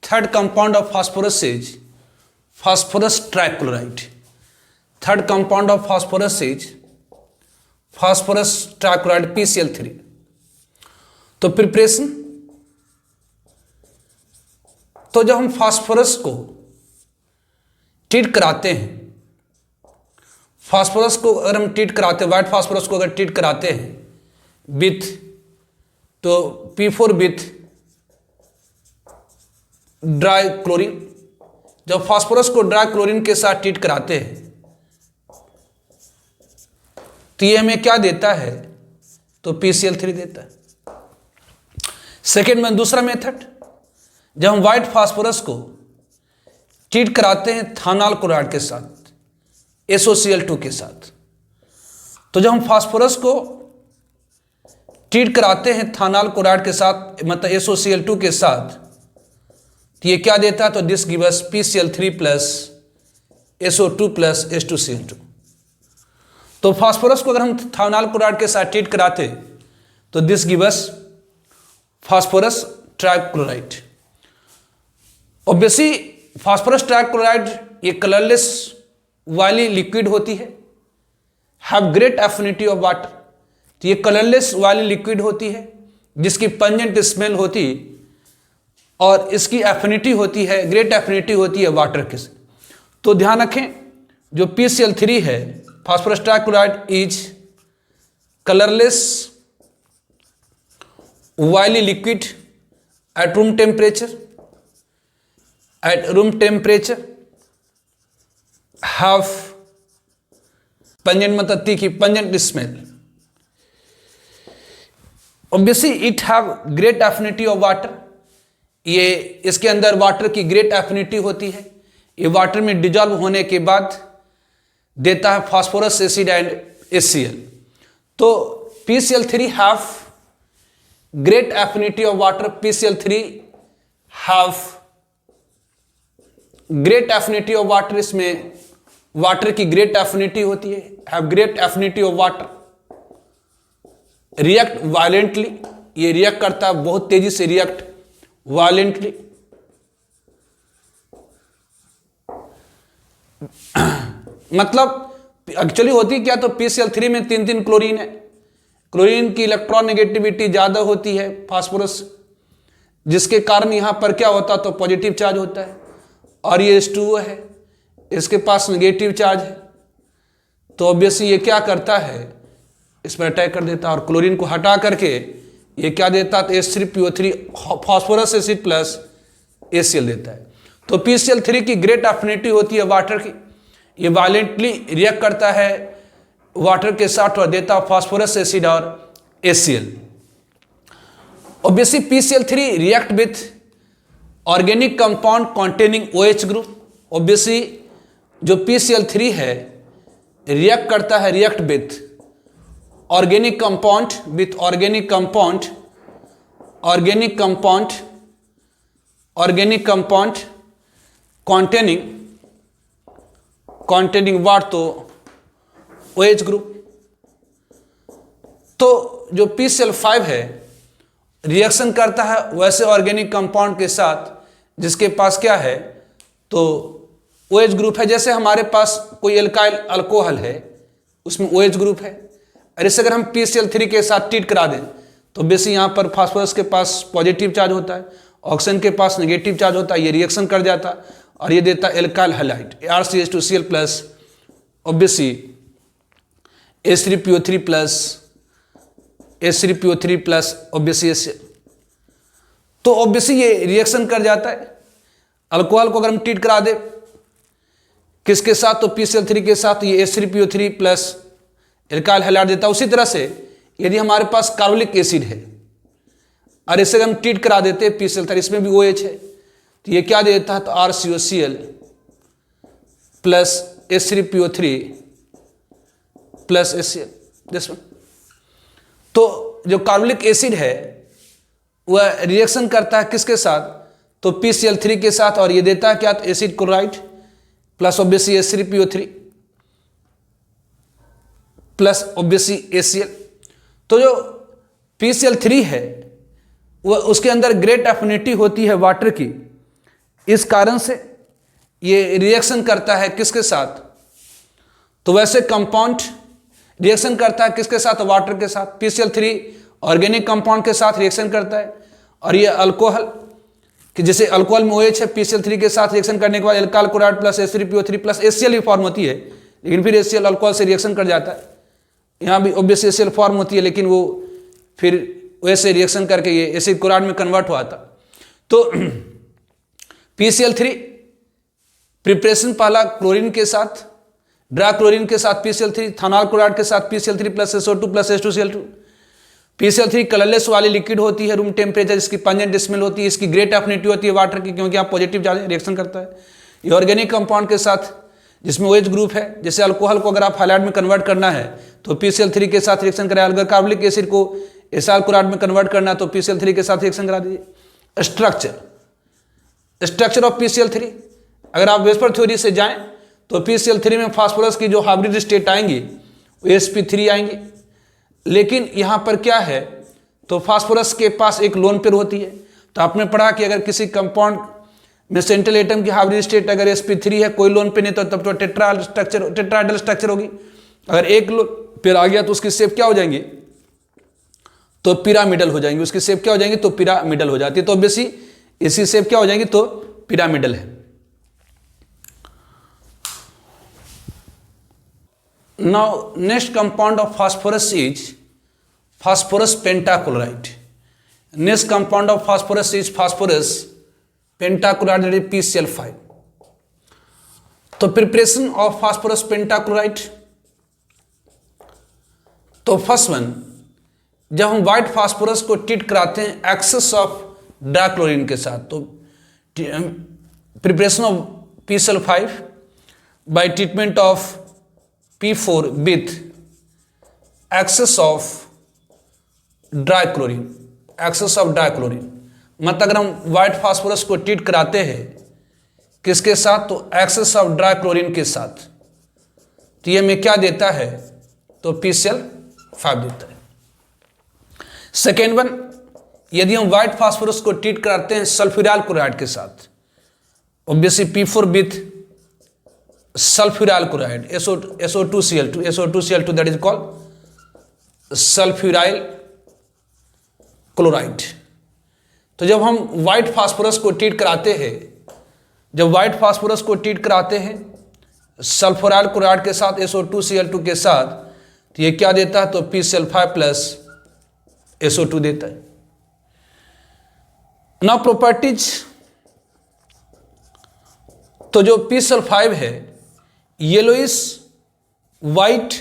third compound of phosphorus is phosphorus trichloride. Third compound of phosphorus is phosphorus trichloride, PCl3। तो preparation, तो जब हम phosphorus को treat कराते हैं, phosphorus को अगर हम ट्रीट कराते हैं, व्हाइट फास्फोरस को अगर ट्रीट कराते हैं विथ, तो P4 विथ ड्राई क्लोरीन, जब फास्फोरस को ड्राई क्लोरीन के साथ ट्रीट कराते हैं तो ये हमें क्या देता है, तो PCl3 देता है। सेकेंड में दूसरा मेथड, जब हम व्हाइट फास्फोरस को ट्रीट कराते हैं थानाल क्लोराइड के साथ, SOCl2 के साथ, तो जब हम फास्फोरस को ट्रीट कराते हैं थानाल क्लोराइड के साथ, मतलब SOCl2 के साथ, तो ये क्या देता है, तो this give us PCl3 plus SO2 plus H2Cl2। तो फास्फोरस को अगर हम थानाल क्लोराइड के साथ ट्रीट कराते तो this give us phosphorus trichloride. Obviously phosphorus trichloride ये कलरलेस वाली लिक्विड होती है, have great affinity of water, तो ये कलरलेस वाली लिक्विड होती है जिसकी पंजेंट स्मेल होती और इसकी एफिनिटी होती है, ग्रेट एफिनिटी होती है वाटर के से। तो ध्यान रखें जो PCl3 है, फास्फोरस ट्राइक्लोराइड इज कलरलेस वाली liquid at room temperature, at room temperature have pungent, मतलब तीखी pungent smell। obviously it have great affinity of water, ये इसके अंदर वाटर की ग्रेट एफिनिटी होती है, ये वाटर में डिजॉल्व होने के बाद देता है फास्फोरस एसिड एंड HCl। तो PCl3 have great affinity of water, PCl3 have great affinity of water, इसमें वाटर की ग्रेट एफिनिटी होती है, have great affinity of water, react violently, ये रिएक्ट करता है बहुत तेजी से, रिएक्ट वायलेंटली, मतलब एक्चुअली होती क्या, तो PCl3 में 3 क्लोरीन है, क्लोरीन की इलेक्ट्रॉन नेगेटिविटी ज्यादा होती है फास्फोरस, जिसके कारण यहां पर क्या होता, तो पॉजिटिव चार्ज होता है, और ये H2O है, इसके पास नेगेटिव चार्ज है, तो ऑब्वियसली ये क्या करता है, इस पर अटैक कर देता है और क्लोरीन को हटा करके ये क्या देता है, तो H3PO3 phosphorus acid plus HCl देता है। तो PCl3 की ग्रेट एफिनिटी होती है वाटर की, ये वायलेंटली रिएक्ट करता है वाटर के साथ और देता है फास्फोरस एसिड और HCl। Obviously PCl3 react with organic compound containing OH group. Obviously जो PCl3 है रिएक्ट करता है, react with organic compound, with organic compound, organic compound, organic compound containing what, तो OH ग्रुप। तो जो PCl5 है reaction करता है वैसे ऑर्गेनिक कंपाउंड के साथ जिसके पास क्या है, तो OH ग्रुप है। जैसे हमारे पास कोई एल्काइल अल्कोहल है, उसमें OH ग्रुप है, और इसे अगर हम PCl3 के साथ ट्रीट करा दें तो बेसिक यहाँ पर फास्फोरस के पास पॉजिटिव चार्ज होता है, ऑक्सीजन के पास नेगेटिव चार्ज होता है, ये रिएक्शन कर जाता है और ये देता है alkyl halide ArCH2Cl plus obviously H3PO3 plus H3PO3 plus obviously HCl। तो ऑब्वियसली ये रिएक्शन कर जाता है। अल्कोहल को अगर हम ट्रीट करा दे किसके साथ, तो PCl3 के साथ, ये H3PO3 प्लस एल्काइल हैलाइड देता है। उसी तरह से यदि हमारे पास कार्बोलिक एसिड है और इसे हम ट्रीट करा देते हैं PCl3, इसमें भी OH है, तो ये क्या देता है, तो RCOCl plus H3PO3 plus HCl। तो जो कार्बोलिक एसिड है वह रिएक्शन करता है किसके साथ, तो PCl3 के साथ, और ये देता है क्या, तो acid chloride plus obviously H3PO3 plus obviously HCl। तो जो PCl3 है वह उसके अंदर ग्रेट एफिनिटी होती है वाटर की, इस कारण से ये रिएक्शन करता है किसके साथ, तो वैसे कंपाउंड रिएक्शन करता है किसके साथ, वाटर के साथ। PCl3 ऑर्गेनिक कंपाउंड के साथ रिएक्शन करता है और ये अल्कोहल कि जैसे अल्कोहल में OH है, PCl3 के साथ रिएक्शन करने के बाद alkyl chloride plus H3PO3 plus HCl भी फॉर्म होती है, लेकिन फिर HCl अल्कोहल से रिएक्शन कर जाता है। यहाँ भी ऑब्वियसली HCl फॉर्म होती है, लेकिन वो फिर वैसे रिएक्शन करके ये एसिड क्लोराइड में कन्वर्ट हुआ था। तो PCl3 प्रिपरेशन पहला क्लोरीन के साथ, ड्राई क्लोरीन के साथ PCl3, थानाल क्लोराइड के साथ PCl3 plus SO2 plus H2Cl2। PCl3 colourless वाली लिक्विड होती है, रूम टेम्परेचर, इसकी पंजेंट स्मेल होती है, इसकी ग्रेट एफिनिटी होती है वाटर की, क्योंकि यहाँ पॉजिटिव ज़्यादा रिएक्शन करता है। ये ऑर्गेनिक कंपाउंड के साथ जिसमें OH ग्रुप है, जैसे अल्कोहल को अगर आप हाइलाइट में कन्वर्ट करना है तो PCl3 के साथ रिएक्शन कराए, अगर कार्बोनिक एसिड को एसाइल क्लोराइड में कन्वर्ट करना है तो PCl3 के साथ रिएक्शन करा दीजिए। स्ट्रक्चर ऑफ PCl3, अगर आप वेस्पर थ्योरी से जाएं तो PCl3 में फास्फोरस की जो हाइब्रिड स्टेट आएंगी वो sp3 आएंगी, लेकिन यहाँ पर क्या है, तो फास्फोरस के पास एक लोन पेयर होती है। तो आपने पढ़ा कि अगर किसी कंपाउंड में सेंट्रल एटम की हाइब्रिड स्टेट अगर sp3 है, कोई लोन पेयर नहीं, तो तब तो टेट्राहेड्रल स्ट्रक्चर होगी। अगर एक लोन पेयर आ गया तो उसकी शेप क्या हो जाएंगी, तो पिरामिडल हो जाएंगी। उसकी शेप क्या हो जाएंगी, तो पिरामिडल हो जाती है। तो ऑब्वियसली इसकी शेप क्या हो जाएंगी, तो पिरामिडल है। Now next compound of phosphorus is phosphorus pentachloride. Next compound of phosphorus is phosphorus pentachloride, that is PCl5. तो प्रिपरेशन ऑफ फास्फोरस पेंटाक्लोराइड, तो फर्स्ट वन, जब हम व्हाइट फास्फोरस को ट्रीट कराते हैं एक्सेस ऑफ डाइक्लोरीन के साथ, तो preparation of PCl5 by treatment of P4 with excess of dichlorine, excess of dichlorine, मतलब अगर हम व्हाइट फास्फोरस को ट्रीट कराते हैं किसके साथ, तो एक्सेस ऑफ डाइक्लोरीन के साथ, तो ये हमें क्या देता है, तो PCl5 देता है। सेकेंड वन, यदि हम व्हाइट फास्फोरस को ट्रीट कराते हैं सल्फ्यूराइल क्लोराइड के साथ, obviously P4 with sulfuryl chloride, SO2Cl2, that is called sulfuryl chloride। तो जब हम व्हाइट फास्फोरस को ट्रीट कराते हैं, जब व्हाइट फास्फोरस को ट्रीट कराते हैं सल्फ्यूराइल क्लोराइड के साथ, SO2Cl2 के साथ, तो ये क्या देता है, तो PCl5 प्लस SO2 देता है। नाउ प्रॉपर्टीज, तो जो PCl5 है येलोइश वाइट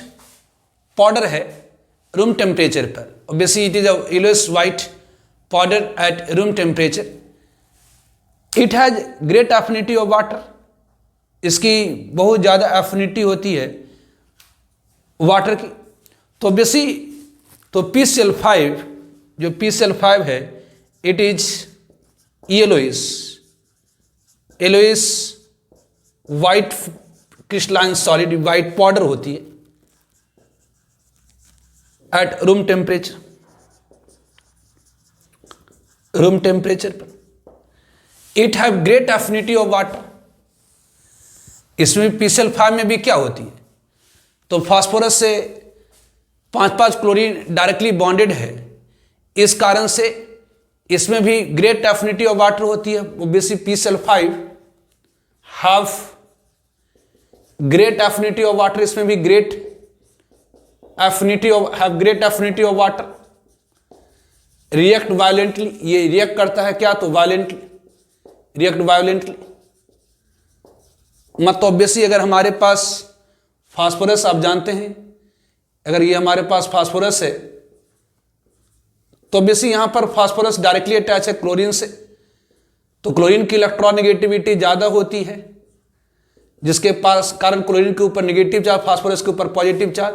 पाउडर है रूम टेम्परेचर पर, obviously it is a yellowish white powder at room temperature. It has great affinity of water, इसकी बहुत ज़्यादा एफिनिटी होती है वाटर की। तो ऑब्वियसली तो PCl5, जो PCl5 है it is yellowish white crystalline solid white powder होती है एट रूम टेम्परेचर पर। It have great affinity of water. इसमें PCl5 में भी क्या होती है, तो फास्फोरस से 5 क्लोरीन डायरेक्टली बॉन्डेड है, इस कारण से इसमें भी ग्रेट एफिनिटी ऑफ वाटर होती है। Obviously PCl5 have great affinity of water, इसमें भी great affinity of water. React violently, ये रिएक्ट करता है क्या, तो वायलेंटली, रिएक्ट वायलेंटली। मतलब ऑब्वियसली अगर हमारे पास फास्फोरस, आप जानते हैं अगर ये हमारे पास फास्फोरस है तो ऑब्वियसली यहां पर फास्फोरस डायरेक्टली अटैच है क्लोरीन से, तो क्लोरीन की इलेक्ट्रॉन नेगेटिविटी ज्यादा होती है, जिसके पास कारण क्लोरीन के ऊपर नेगेटिव चार्ज, फास्फोरस के ऊपर पॉजिटिव चार्ज।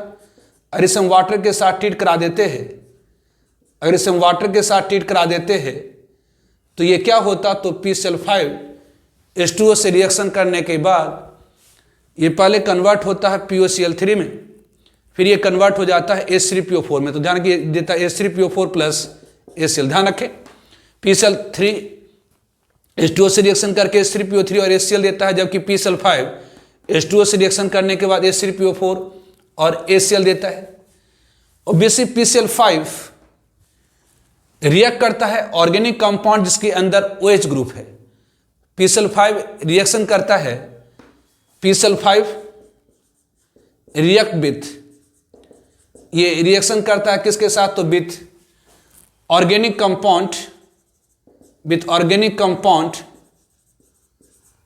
अगर इसे हम वाटर के साथ ट्रीट करा देते हैं, तो ये क्या होता, तो PCl5 H2O से रिएक्शन करने के बाद ये पहले कन्वर्ट होता है POCl3 में, फिर ये कन्वर्ट हो जाता है H3PO4 में। तो ध्यान रखिए देता है H3PO4 प्लस HCl। ध्यान रखें PCl3 H2O से रिएक्शन करके H3PO3 और HCl देता है, जबकि PCl5 H2O से रिएक्शन करने के बाद H3PO4 और HCl देता है। ऑब्वियसली PCl5 रिएक्ट करता है ऑर्गेनिक कंपाउंड जिसके अंदर OH ग्रुप है। PCl5 रिएक्शन करता है, PCl5 रिएक्ट विथ, ये रिएक्शन करता है किसके साथ, तो with organic compound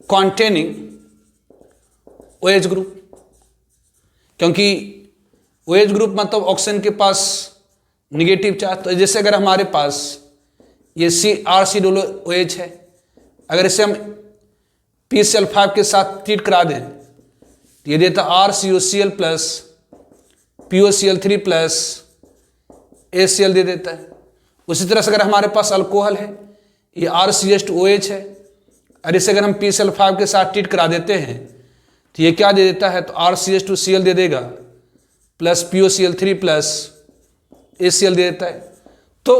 containing OH group, क्योंकि OH ग्रुप मतलब ऑक्सीजन के पास निगेटिव चार्ज। तो जैसे अगर हमारे पास ये RCOOH है, अगर इसे हम PCl5 के साथ ट्रीट करा दें तो ये देता RCOCl plus POCl3 plus ACl दे देता है। उसी तरह से अगर हमारे पास अल्कोहल है, ये RCH2OH है, और इसे अगर हम PCl5 के साथ ट्रीट करा देते हैं तो ये क्या दे देता है, तो RCH2Cl दे देगा प्लस POCl3 प्लस ACl दे देता है। तो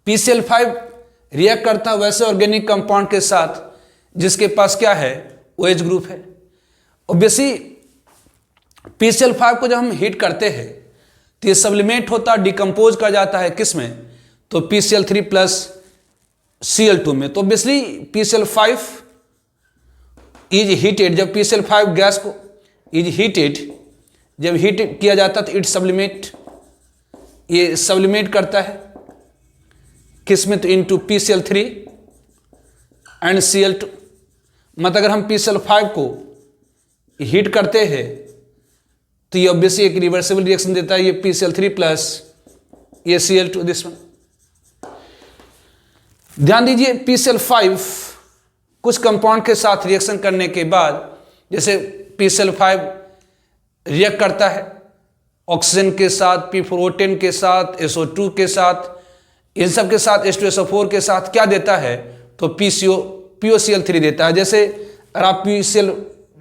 PCl5 रिएक्ट करता है वैसे ऑर्गेनिक कंपाउंड के साथ जिसके पास क्या है, OH ग्रुप है। ऑब्वियसली PCl5 को जब हम हीट करते हैं तो ये सब्लिमेट होता है, डिकम्पोज कर जाता है किस में, तो PCl3 प्लस Cl2 में। तो ऑब्वियसली PCl5 इज हीटेड, जब PCl5 गैस को इज हीटेड, जब हीट किया जाता है तो इट सब्लिमेट, ये सब्लिमेट करता है किस में, तो इनटू PCl3 एंड Cl2। मतलब अगर हम PCl5 को हीट करते हैं तो ये ऑब्वियसली एक रिवर्सिबल रिएक्शन देता है, ये PCl3 प्लस ये Cl2 दिस वन। ध्यान दीजिए PCl5 कुछ कंपाउंड के साथ रिएक्शन करने के बाद, जैसे PCl5 रिएक्ट करता है ऑक्सीजन के साथ, P4O10 के साथ, SO2 के साथ, इन सब के साथ H2SO4 के साथ क्या देता है, तो POCl3 देता है। जैसे अगर आप PCl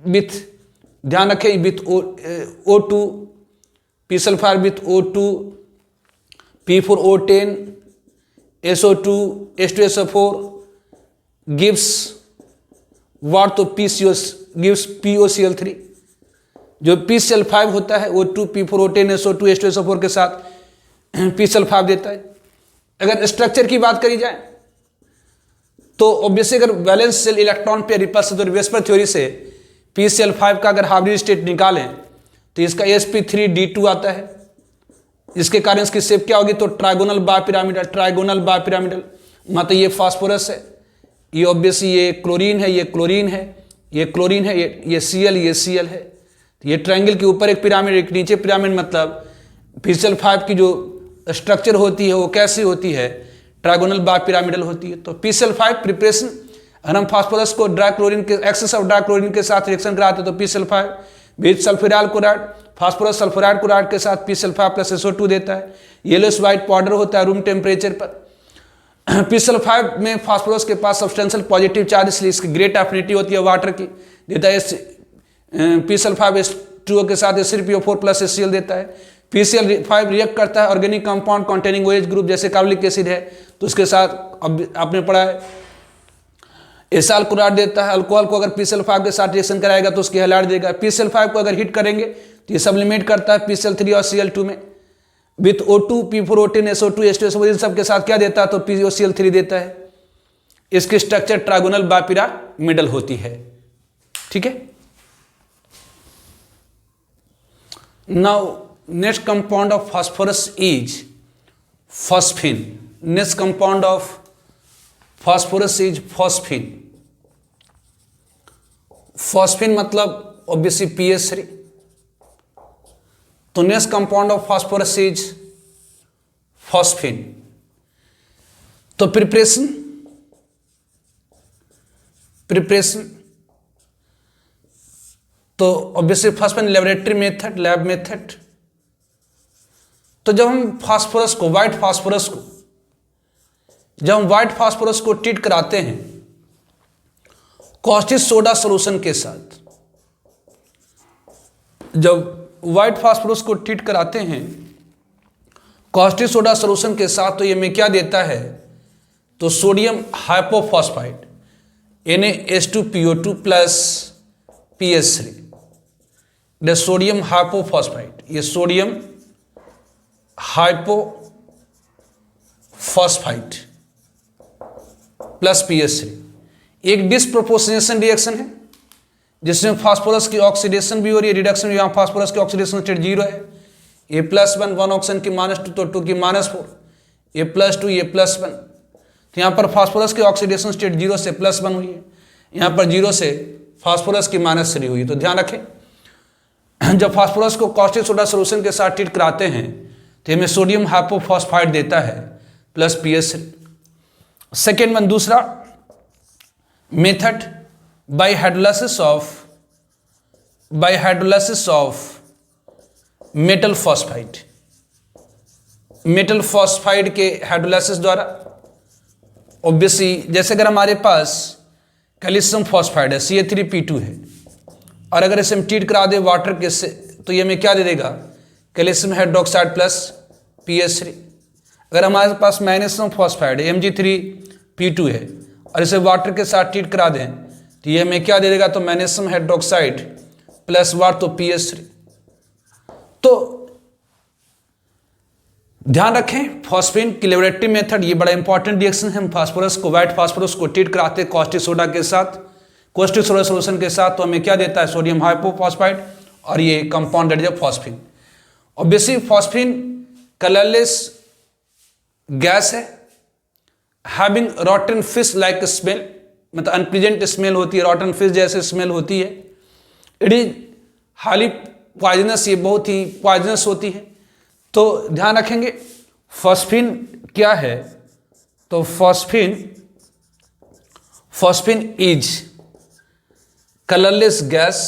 विथ, ध्यान रखें, with O2, PCl5 with O2, P4O10, SO2, H2SO4 gives what, तो gives POCl3। जो PCl5 होता है O2, P4O10, SO2, H2SO4 के साथ PCl5 देता है। अगर स्ट्रक्चर की बात करी जाए तो ऑब्वियसली अगर वैलेंस सेल इलेक्ट्रॉन पे रिपल्स, तो रिवर्सिबल थ्योरी से PCl5 का अगर हाइब्रिड स्टेट निकालें तो इसका sp3d2 आता है, इसके कारण इसकी शेप क्या होगी, तो ट्राइगोनल बायपिरामिडल। मतलब ये फास्फोरस है, ये ऑब्वियसली ये क्लोरीन है, ये क्लोरीन है, ये क्लोरीन है, ये Cl, ये Cl है। तो ये ट्रायंगल के ऊपर एक पिरामिड, एक नीचे पिरामिड, मतलब PCl5 की जो स्ट्रक्चर होती है वो कैसी होती है, ट्राइगोनल बायपिरामिडल होती है। तो PCl5 प्रिपरेशन, अगर हम फास्फोरस को ड्राइक्लोरीन के एक्सेस ऑफ ड्राइक्लोरीन के साथ रिएक्शन कराते तो PCl5 with sulphuryl chloride, phosphorus sulphuryl chloride के साथ PCl5 प्लस SO2 देता है। येलोइश वाइट पाउडर होता है रूम टेम्परेचर पर। PCl5 में फास्फोरस के पास सब्सटेंशियल पॉजिटिव चार्ज, इसलिए इसकी ग्रेट एफिनिटी होती है वाटर की, देता है PCl5 H2O के साथ SrPO4 प्लस HCl देता है। PCl5 रिएक्ट करता है organic compound containing OH group, जैसे कार्बोलिक एसिड है तो उसके साथ, अब आपने पढ़ा है, एसाइल क्लोराइड देता है। अल्कोहल को अगर PCl5 के साथ रिएक्शन कराएगा तो उसकी हैलाइड देगा। PCl5 को अगर हीट करेंगे तो ये सब्लिमेट करता है PCl3 और Cl2 में, with O2, P4O10, SO2, H2SO4 इन सब के साथ क्या देता है, तो POCl3 देता है। इसकी स्ट्रक्चर ट्राइगोनल बायपिरामिडल होती है। ठीक है। Now next compound of phosphorus is phosphine. Next compound of phosphorus is phosphine. Phosphine मतलब ऑब्वियसली PH3। तो next compound of phosphorus is phosphine. तो प्रिपरेशन तो obviously phosphine laboratory method, lab method. तो जब हम फास्फोरस को, जब हम व्हाइट फास्फोरस को ट्रीट कराते हैं कॉस्टिक सोडा सॉल्यूशन के साथ, जब व्हाइट फास्फोरस को ट्रीट कराते हैं कॉस्टिक सोडा सॉल्यूशन के साथ, तो ये में क्या देता है, तो sodium hypophosphite NaH2PO2 plus PH3, sodium hypophosphite. ये सोडियम हाइपोफॉस्फाइड फॉस्फाइड प्लस PS3। एक डिसप्रोपोर्शनेशन रिएक्शन है जिसमें फास्फोरस की ऑक्सीडेशन भी हो रही है, रिडक्शन, यहाँ फास्फोरस की ऑक्सीडेशन स्टेट 0 है। A +1, 1 ऑक्सीजन की -2 तो 2 की -4, A +2 A +1, तो यहाँ पर फास्फोरस की ऑक्सीडेशन स्टेट 0 से +1 हुई है, यहाँ पर 0 से फास्फोरस की -3 हुई है। तो ध्यान रखें जब फास्फोरस को कॉस्टिक सोडा सोल्यूशन के साथ ट्रीट कराते हैं तो हमें सोडियम हाइपोफॉस्फाइड देता है प्लस PS3। सेकेंड वन, दूसरा method by hydrolysis of metal phosphide. Metal phosphide के हाइड्रोलाइसिस द्वारा ऑब्वियसली जैसे अगर हमारे पास कैल्शियम फॉस्फाइड है Ca3P2 है और अगर इसे हम ट्रीट करा दे वाटर के से तो ये हमें क्या दे देगा, कैल्शियम हाइड्रोक्साइड प्लस PS3। अगर हमारे पास मैग्नीशियम फॉस्फाइड है Mg3P2 है और इसे वाटर के साथ ट्रीट करा दें तो ये हमें क्या दे देगा, तो मैग्नीशियम हाइड्रोक्साइड प्लस वाटर तो PS3। तो ध्यान रखें फॉस्फीन की लेबोरेटरी मेथड ये बड़ा इंपॉर्टेंट रिएक्शन है। हम फास्फोरस को, व्हाइट फास्फोरस को ट्रीट कराते हैं कॉस्टिक सोडा के साथ, कॉस्टिक सोडा सोल्यूशन के साथ, तो हमें क्या देता है, सोडियम हाइपोफॉस्फाइड और ये compound that is phosphine. Obviously phosphine colourless gas है, having rotten fish like smell, मतलब अनप्लीजेंट स्मेल होती है, रॉटन फिश जैसे स्मेल होती है। इट इज हाईली पॉइजनस, ये बहुत ही पॉइजनस होती है। तो ध्यान रखेंगे फॉस्फीन क्या है, तो phosphine is colourless gas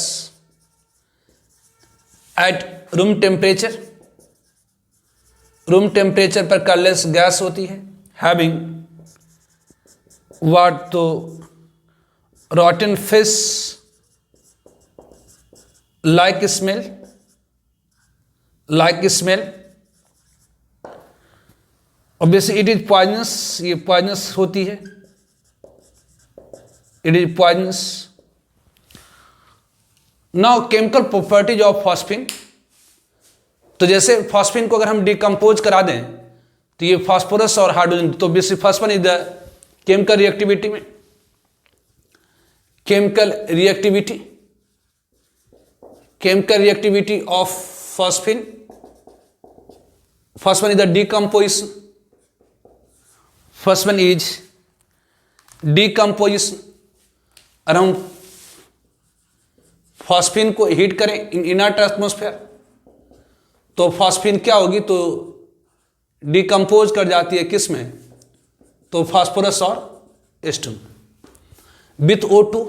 at room temperature पर कलरलेस गैस होती है, हैविंग व्हाट, तो रॉटन fish like smell. Obviously it is poisonous, ये पॉइजनस होती है, it is poisonous. Now chemical properties of phosphine, तो जैसे फॉस्फीन को अगर हम डिकम्पोज करा दें तो ये फास्फोरस और हाइड्रोजन, तो obviously first one is the chemical reactivity of phosphine. First one is the decomposition, और हम फॉस्फीन को हीट करें इन इनर्ट एटमॉस्फेयर तो फॉस्फीन क्या होगी, तो डिकम्पोज कर जाती है किस में, तो फास्फोरस और H2 विथ O2।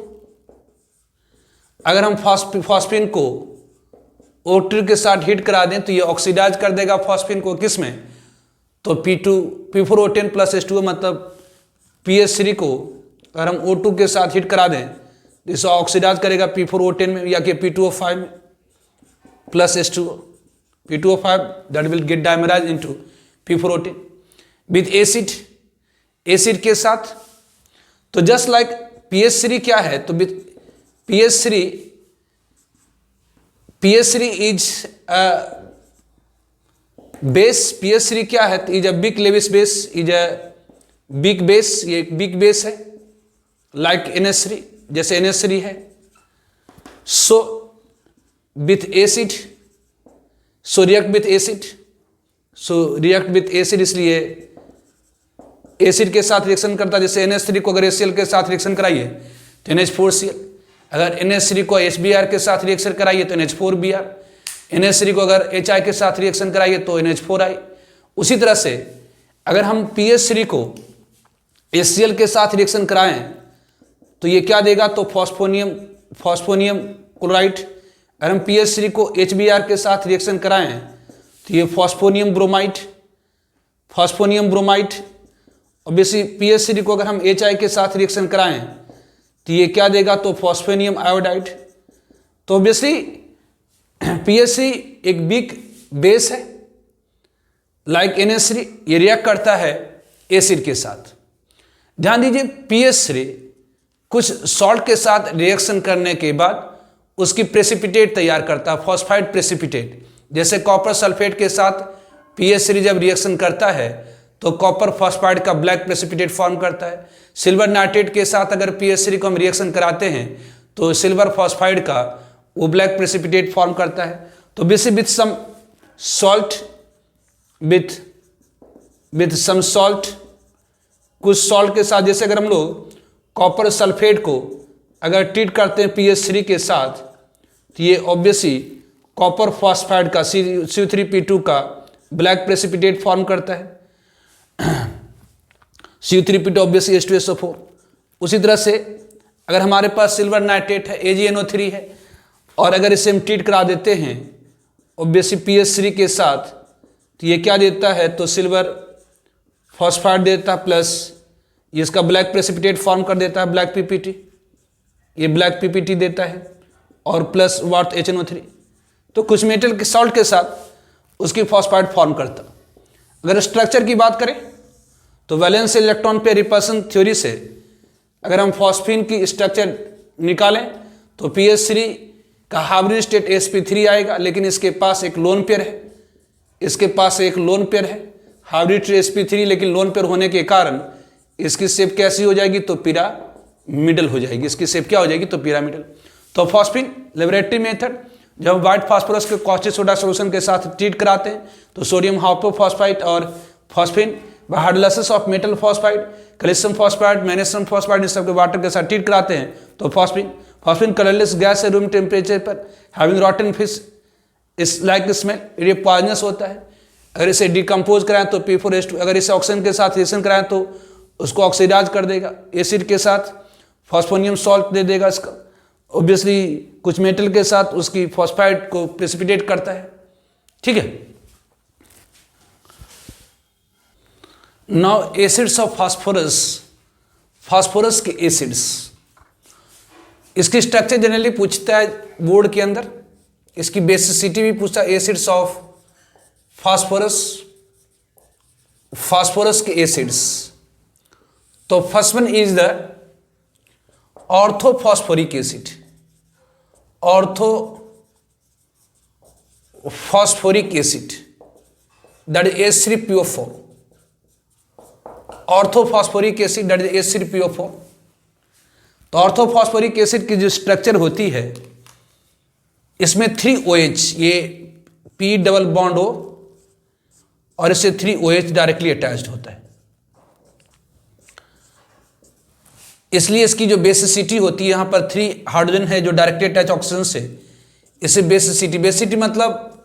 अगर हम फॉस्फीन को O2 के साथ हीट करा दें तो ये ऑक्सीडाइज कर देगा फॉस्फीन को किस में, तो P4O10 प्लस H2O, मतलब PS3 को अगर हम O2 के साथ हीट करा दें तो इसे ऑक्सीडाइज करेगा P4O10 में या कि P2O5 में plus H2O, P2O5 that will get dimerise into P4O10 with acid के साथ। तो जस्ट लाइक PS3 क्या है, तो with PS3 is base, PS3 क्या है, is a big Lewis base, is a big base, ये एक बिग बेस है लाइक NH3, जैसे NH3 है। So with acid, so react with acid, इसलिए एसिड के साथ रिएक्शन करता है। जैसे NH3 को अगर HCl के साथ रिएक्शन कराइए तो NH4Cl, अगर NH3 को HBr के साथ रिएक्शन कराइए तो NH4Br, NH3 को अगर HI के साथ रिएक्शन कराइए तो NH4I। उसी तरह से अगर हम PS3 को HCl के साथ रिएक्शन कराएं तो ये क्या देगा, तो फॉस्फोनियम क्लोराइड। अगर हम PS3 को HBr के साथ रिएक्शन कराएं तो ये फॉस्फोनियम ब्रोमाइड। ऑब्वियसली PS3 को अगर हम HI के साथ रिएक्शन कराएं तो ये क्या देगा, तो फॉस्फोनियम आयोडाइड। तो ऑब्वियसली PS3 एक बिग बेस है लाइक NH3, ये रिएक्ट करता है एसिड के साथ। ध्यान दीजिए PS3 कुछ सॉल्ट के साथ रिएक्शन करने के बाद उसकी प्रेसिपिटेट तैयार करता है, फॉस्फाइड प्रेसिपिटेट। जैसे कॉपर सल्फेट के साथ PS3 जब रिएक्शन करता है तो कॉपर फॉस्फाइड का ब्लैक प्रेसिपिटेट फॉर्म करता है। सिल्वर नाइट्रेट के साथ अगर PH3 को हम रिएक्शन कराते हैं तो सिल्वर फॉस्फाइड का वो ब्लैक प्रेसिपिटेट फॉर्म करता है। तो basic with some salt, with some salt, कुछ सॉल्ट के साथ, जैसे अगर हम लोग कॉपर सल्फेट को अगर ट्रीट करते हैं PH3 के साथ तो ये ऑब्वियसली कॉपर फॉस्फाइड का CU3P2 का ब्लैक प्रेसिपिटेट फॉर्म करता है। CU3P2 obviously H2SO4। उसी तरह से अगर हमारे पास सिल्वर नाइट्रेट है, AgNO3 है, और अगर इसे हम ट्रीट करा देते हैं ऑब्वियसली PH3 के साथ तो ये क्या देता है, तो सिल्वर फॉस्फाइड देता है प्लस ये इसका ब्लैक प्रेसिपिटेट फॉर्म कर देता है, ब्लैक PPT, ये ब्लैक PPT देता है, और प्लस वाट HNO3। तो कुछ मेटल के सॉल्ट के साथ उसकी फॉस्फाइड फॉर्म करता। अगर स्ट्रक्चर की बात करें तो वैलेंस इलेक्ट्रॉन पे रिपल्सन थ्योरी से अगर हम फॉस्फीन की स्ट्रक्चर निकालें तो PH3 का हाइब्रिड स्टेट sp3 आएगा, लेकिन इसके पास एक लोन पेयर है, इसके पास एक लोन पेयर है हाइब्रिड sp3, लेकिन लोन पेयर होने के कारण इसकी शेप कैसी हो जाएगी, तो पिरामिडल हो जाएगी। इसकी शेप क्या हो जाएगी, तो पिरामिडल। तो फॉस्फीन लेबोरेटरी मेथड, जब व्हाइट फास्फोरस के कॉस्टिक सोडा सोल्यूशन के साथ ट्रीट कराते हैं तो सोडियम हाइपोफॉस्फाइड और phosphine by hydrolysis of metal phosphide, calcium phosphide, magnesium phosphide, इन सब के वाटर के साथ ट्रीट कराते हैं तो फॉस्फीन कलरलेस गैस है रूम टेम्परेचर पर, having rotten fish is like smell, ये पॉइजनस होता है। अगर इसे डिकम्पोज कराएं तो P4H2, अगर इसे ऑक्सीजन के साथ रिएक्शन कराएं तो उसको ऑक्सीडाइज कर देगा, एसिड के साथ फॉस्फोनियम सॉल्ट दे देगा इसका, ऑब्वियसली कुछ मेटल के साथ उसकी फॉस्फाइड को प्रेसिपिटेट करता है। ठीक है, now acids of phosphorus, phosphorus के एसिड्स, इसकी स्ट्रक्चर जनरली पूछता है बोर्ड के अंदर, इसकी बेसिसिटी भी पूछता है। एसिड्स ऑफ फास्फोरस, फास्फोरस के एसिड्स, तो first one is the orthophosphoric acid, orthophosphoric acid that is H3PO4, orthophosphoric acid that is H3PO4। तो ऑर्थोफॉस्फोरिक एसिड की जो स्ट्रक्चर होती है इसमें 3OH, ये P डबल बॉन्ड O और इससे 3OH डायरेक्टली अटैच्ड होता है, इसलिए इसकी जो बेसिसिटी होती है, यहाँ पर 3 हाइड्रोजन है जो डायरेक्टली अटैच ऑक्सीजन से, इसे बेसिसिटी मतलब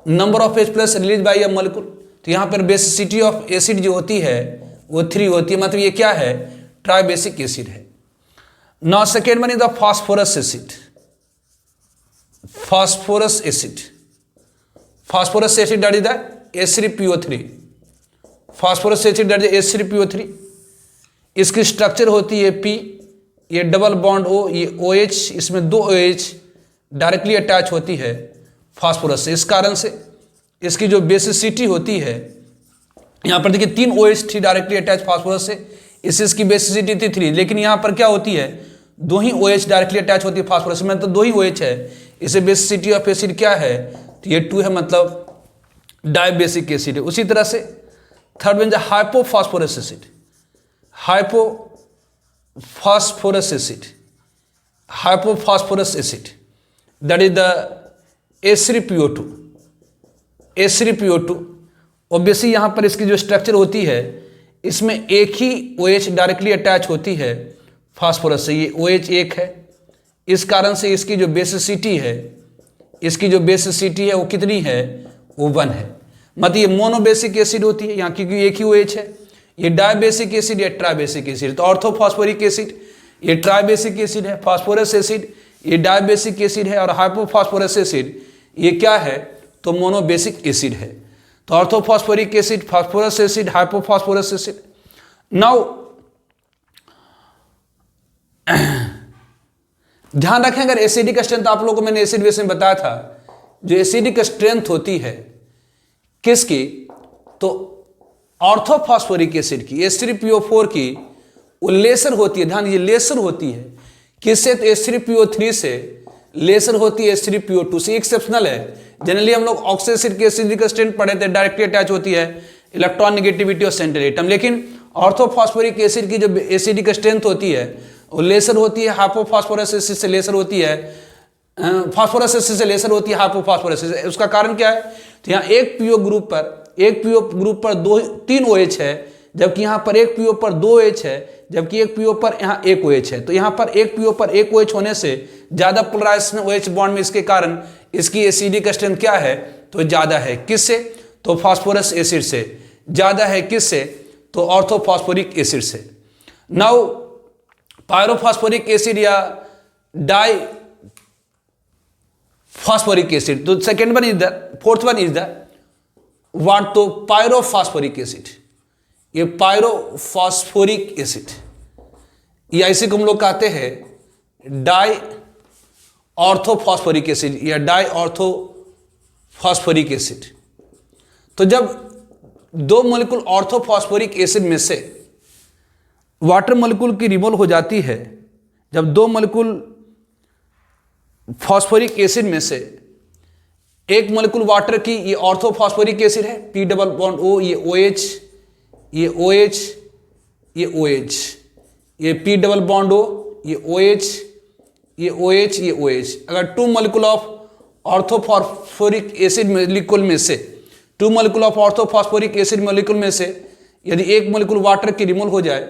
number of H plus release by a molecule. तो यहाँ पर बेसिसिटी ऑफ एसिड जो होती है वो 3 होती है, मतलब ये क्या है, ट्राई बेसिक एसिड है। Now second one is the phosphorus acid, phosphorus acid, phosphorus acid that is the H3PO3, phosphorus acid that is H3PO3। इसकी स्ट्रक्चर होती है P, ये डबल बॉन्ड O, ये OH, इसमें 2 OH डायरेक्टली अटैच होती है phosphorus से। इस कारण से इसकी जो बेसिसिटी होती है, यहाँ पर देखिए 3 OH थी डायरेक्टली अटैच फास्फोरस से, इसकी बेसिसिटी थी 3, लेकिन यहाँ पर क्या होती है, 2 ही OH डायरेक्टली अटैच होती है फास्फोरस में, तो 2 ही OH है, इसे बेसिसिटी ऑफ एसिड क्या है, तो ये 2 है, मतलब डायबेसिक एसिड है। उसी तरह से third one hypophosphorous acid, hypophosphorous acid, hypophosphorous acid that is the H3PO2, H3PO2। Obviously यहाँ पर इसकी जो स्ट्रक्चर होती है इसमें एक ही OH डायरेक्टली अटैच होती है फास्फोरस से, ये OH एक है, इस कारण से इसकी जो बेसिसिटी है, इसकी जो बेसिसिटी है वो कितनी है, वो 1 है, मतलब ये मोनोबेसिक एसिड होती है यहाँ, क्योंकि एक ही OH है। ये डायबेसिक एसिड या ट्राइबेसिक एसिड, तो ऑर्थोफॉस्फोरिक एसिड ये ट्राइबेसिक एसिड है, फास्फोरस एसिड ये डायबेसिक एसिड है, और हाइपोफॉस्फोरस एसिड ये क्या है, तो मोनोबेसिक एसिड है। तो orthophosphoric acid, phosphorus acid, hypophosphorous acid. Now ध्यान रखें, अगर एसिडिक स्ट्रेंथ, आप लोगों को मैंने एसिड बेस में बताया था, जो एसिडिक स्ट्रेंथ होती है किसकी, तो ऑर्थोफॉस्फोरिक एसिड की, H3PO4 की, वो लेसर होती है, ध्यान, ये लेसर होती है किससे, तो H3PO3 से लेसर होती है H3PO2 से, एक्सेप्शनल है। जनरली हम लोग ऑक्सी एसिड की एसिडिक स्ट्रेंथ पढ़े थे, डायरेक्टली अटैच होती है इलेक्ट्रॉन नेगेटिविटी और सेंट्रल एटम। लेकिन ऑर्थोफॉस्फोरिक एसिड की जो एसिडिक स्ट्रेंथ होती है वो लेसर होती है हाइपोफॉस्फोरस एसिड से, लेसर होती है फास्फोरस एसिड से, लेसर होती है हाइपोफॉस्फोरस एसिड। उसका कारण क्या है? तो यहाँ एक पीओ ग्रुप पर 3 OH है, जबकि यहाँ पर एक पीओ पर 2 OH है, जबकि एक पीओ पर यहाँ 1 OH है। तो यहाँ पर एक पीओ पर 1 OH होने से ज्यादा पोलराइजेशन OH बॉन्ड में, इसके कारण इसकी एसिडिक स्ट्रेंथ क्या है? तो ज्यादा है। किससे? तो फास्फोरस एसिड से। ज्यादा है किससे? तो ऑर्थोफॉस्फोरिक एसिड से। नाउ पायरोफॉस्फोरिक एसिड या डाई फॉस्फोरिक एसिड, तो second one is the, fourth one is the what? तो पायरोफॉस्फोरिक एसिड। ये पायरोफॉस्फोरिक एसिड या इसे को हम लोग कहते हैं डाई ऑर्थोफॉस्फोरिक एसिड या डाई ऑर्थोफॉस्फोरिक एसिड। तो जब 2 मॉलिक्यूल ऑर्थोफॉस्फोरिक एसिड में से वाटर मॉलिक्यूल की रिमूवल हो जाती है, जब 2 मॉलिक्यूल फॉस्फोरिक एसिड में से एक मॉलिक्यूल वाटर की, ये ऑर्थोफॉस्फोरिक एसिड है, P डबल बॉन्ड O, ये OH, ये OH, ये OH, ये P डबल बॉन्ड O, ये OH, ये OH, ये OH। अगर 2 molecule of orthophosphoric acid molecule में से, 2 molecule of orthophosphoric acid molecule में से यदि एक मॉलिक्यूल वाटर की रिमूवल हो जाए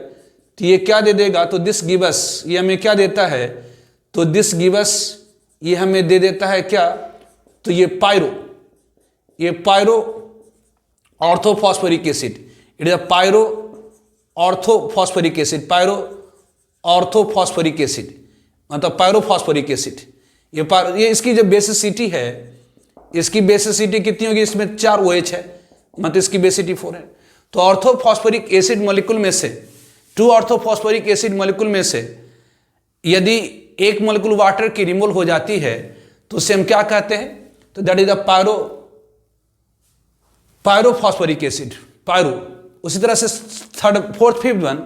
तो ये क्या दे देगा? तो दिस गिवस, ये हमें क्या देता है? तो दिस गिवस, ये हमें दे देता है क्या? तो ये pyro orthophosphoric acid, it is a pyro orthophosphoric acid, pyro orthophosphoric acid मतलब पायरोफॉस्फोरिक एसिड। ये इसकी जो बेसिसिटी है, इसकी बेसिसिटी कितनी होगी? इसमें 4 OH है, मतलब इसकी बेसिसिटी 4 है। तो ऑर्थोफॉस्फोरिक एसिड मॉलिक्यूल में से, 2 ऑर्थोफॉस्फोरिक एसिड मॉलिक्यूल में से यदि एक मॉलिक्यूल वाटर की रिमूवल हो जाती है तो उसे हम क्या कहते हैं? तो that is the pyrophosphoric acid, pyro. उसी तरह से fifth one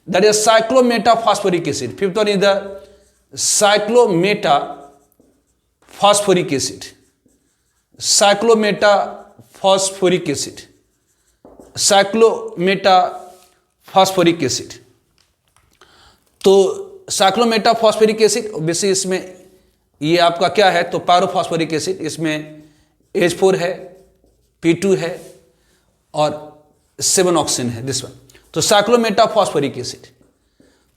that is cyclometaphosphoric acid. Fifth one is the cyclometaphosphoric acid, cyclometaphosphoric acid, cyclometaphosphoric acid. तो साइक्लोमेटाफॉस्फोरिक एसिड ऑब्वियसली इसमें ये आपका क्या है? तो पायरोफॉस्फोरिक एसिड, इसमें H4 है, P2 है और 7 ऑक्सीजन है, दिस वन। तो साइक्लोमेटाफॉस्फोरिक एसिड।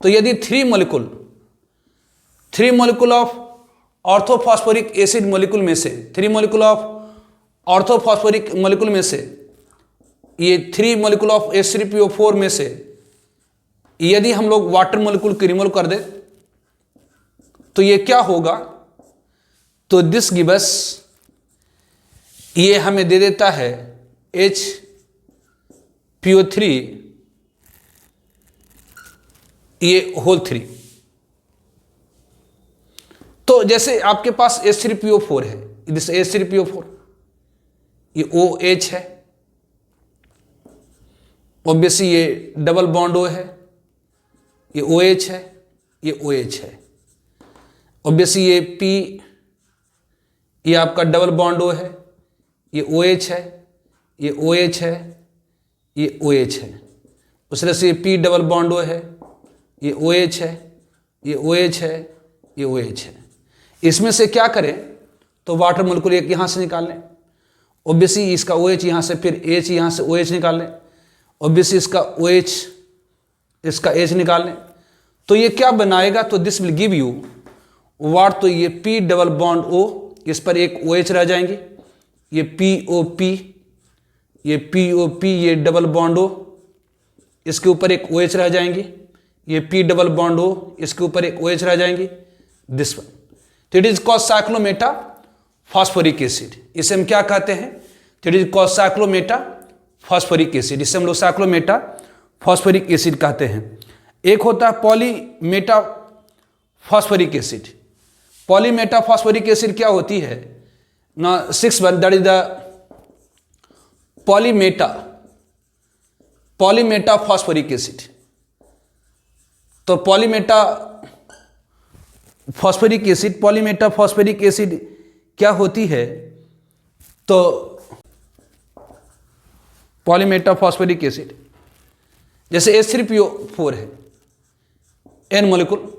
तो यदि 3 molecule of orthophosphoric acid molecule में से, 3 मॉलिक्यूल ऑफ ऑर्थोफॉस्फोरिक मॉलिक्यूल में से, ये 3 मॉलिक्यूल ऑफ H3PO4 में से यदि हम लोग वाटर मॉलिक्यूल की रिमूवल कर दे तो ये क्या होगा? तो दिस गिवस, ये हमें दे देता है HPO3 ये होल 3। तो जैसे आपके पास H3PO4 है, दिस H3PO4, ये OH है, ऑब्वियसली ये डबल बॉन्ड O है, ये OH है, ये OH है, ऑब्वियसली ये P, ये आपका डबल बॉन्ड O है, ये OH है, ये OH है, ये OH है। उस तरह से ये P डबल बॉन्ड O है, ये OH है, ये OH है, ये OH है। इसमें से क्या करें? तो वाटर मॉलिक्यूल एक यहाँ से निकाल लें, ऑब्वियसली इसका OH यहाँ से, फिर H यहाँ से OH निकाल लें, ऑब्वियसली इसका OH, इसका H निकाल लें। तो ये क्या बनाएगा? तो this will give you what? तो ये P डबल बॉन्ड O, इस पर एक OH रह जाएंगे, ये POP, ये POP, ये डबल बॉन्ड O, इसके ऊपर एक OH रह जाएंगे, ये P डबल बॉन्ड O, इसके ऊपर एक OH रह जाएंगे, दिस वन। तो इट इज कॉल्ड साइक्लोमेटाफॉस्फोरिक एसिड। इसे हम क्या कहते हैं? तो इट इज कॉल्ड साइक्लोमेटाफॉस्फोरिक एसिड। इसे हम लोग साइक्लोमेटाफॉस्फोरिक एसिड कहते हैं। एक होता है पॉलीमेटाफॉस्फोरिक एसिड। पॉलीमेटाफॉस्फोरिक एसिड क्या होती है ना? 6 one that is the polymetaphosphoric acid. तो पॉलीमेटाफॉस्फोरिक एसिड क्या होती है? तो पॉलीमेटाफॉस्फोरिक एसिड, जैसे H3PO4 है, N मॉलिक्यूल,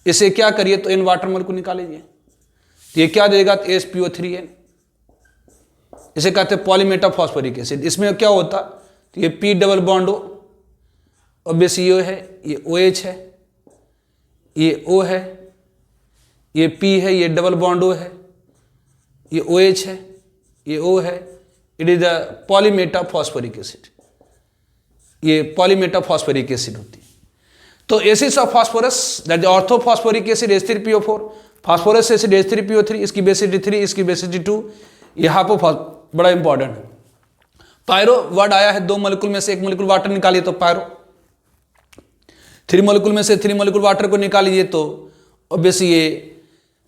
इसे क्या करिए तो N वाटर मॉलिक्यूल निकाल लीजिए, तो ये क्या देगा, तो HPO3N, इसे कहते हैं पॉलीमेटाफॉस्फोरिक एसिड। इसमें क्या होता, तो ये P double bond O, obvious ये है, ये OH है, ये O है, ये P है, ये डबल बॉन्ड O है, ये OH है, ये O है, it is the polymetaphosphoric acid, ये पॉलीमेटाफॉस्फोरिक एसिड होती है। तो acids of phosphorus, that is orthophosphoric acid H3PO4, phosphorus acid H3PO3, इसकी बेसिसिटी 3, इसकी बेसिसिटी 2, यहाँ पर बड़ा इंपॉर्टेंट है। पायरो वर्ड आया है, 2 मॉलिक्यूल में से 1 मॉलिक्यूल वाटर निकालिए तो पायरो, 3 मॉलिक्यूल में से 3 मॉलिक्यूल वाटर को निकालिए तो ऑब्वियसली ये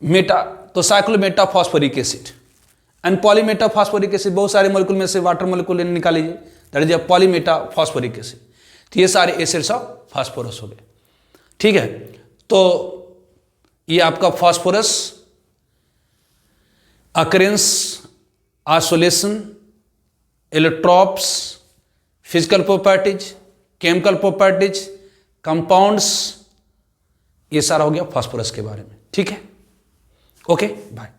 मेटा, तो साइक्लोमेटाफॉस्फोरिक एसिड। एंड पॉलीमेटाफॉस्फोरिक एसिड, बहुत सारे मॉलिक्यूल में से वाटर मॉलिक्यूल निकाल लीजिए, दैट इज पॉलीमेटाफॉस्फोरिक एसिड। तो ये सारे एसिड्स ऑफ फास्फोरस हो गए, ठीक है। तो ये आपका फास्फोरस अकरेंस, आइसोलेशन, इलेक्ट्रॉप्स, physical properties, chemical properties, compounds, ये सारा हो गया फास्फोरस के बारे में, ठीक है। Okay, bye.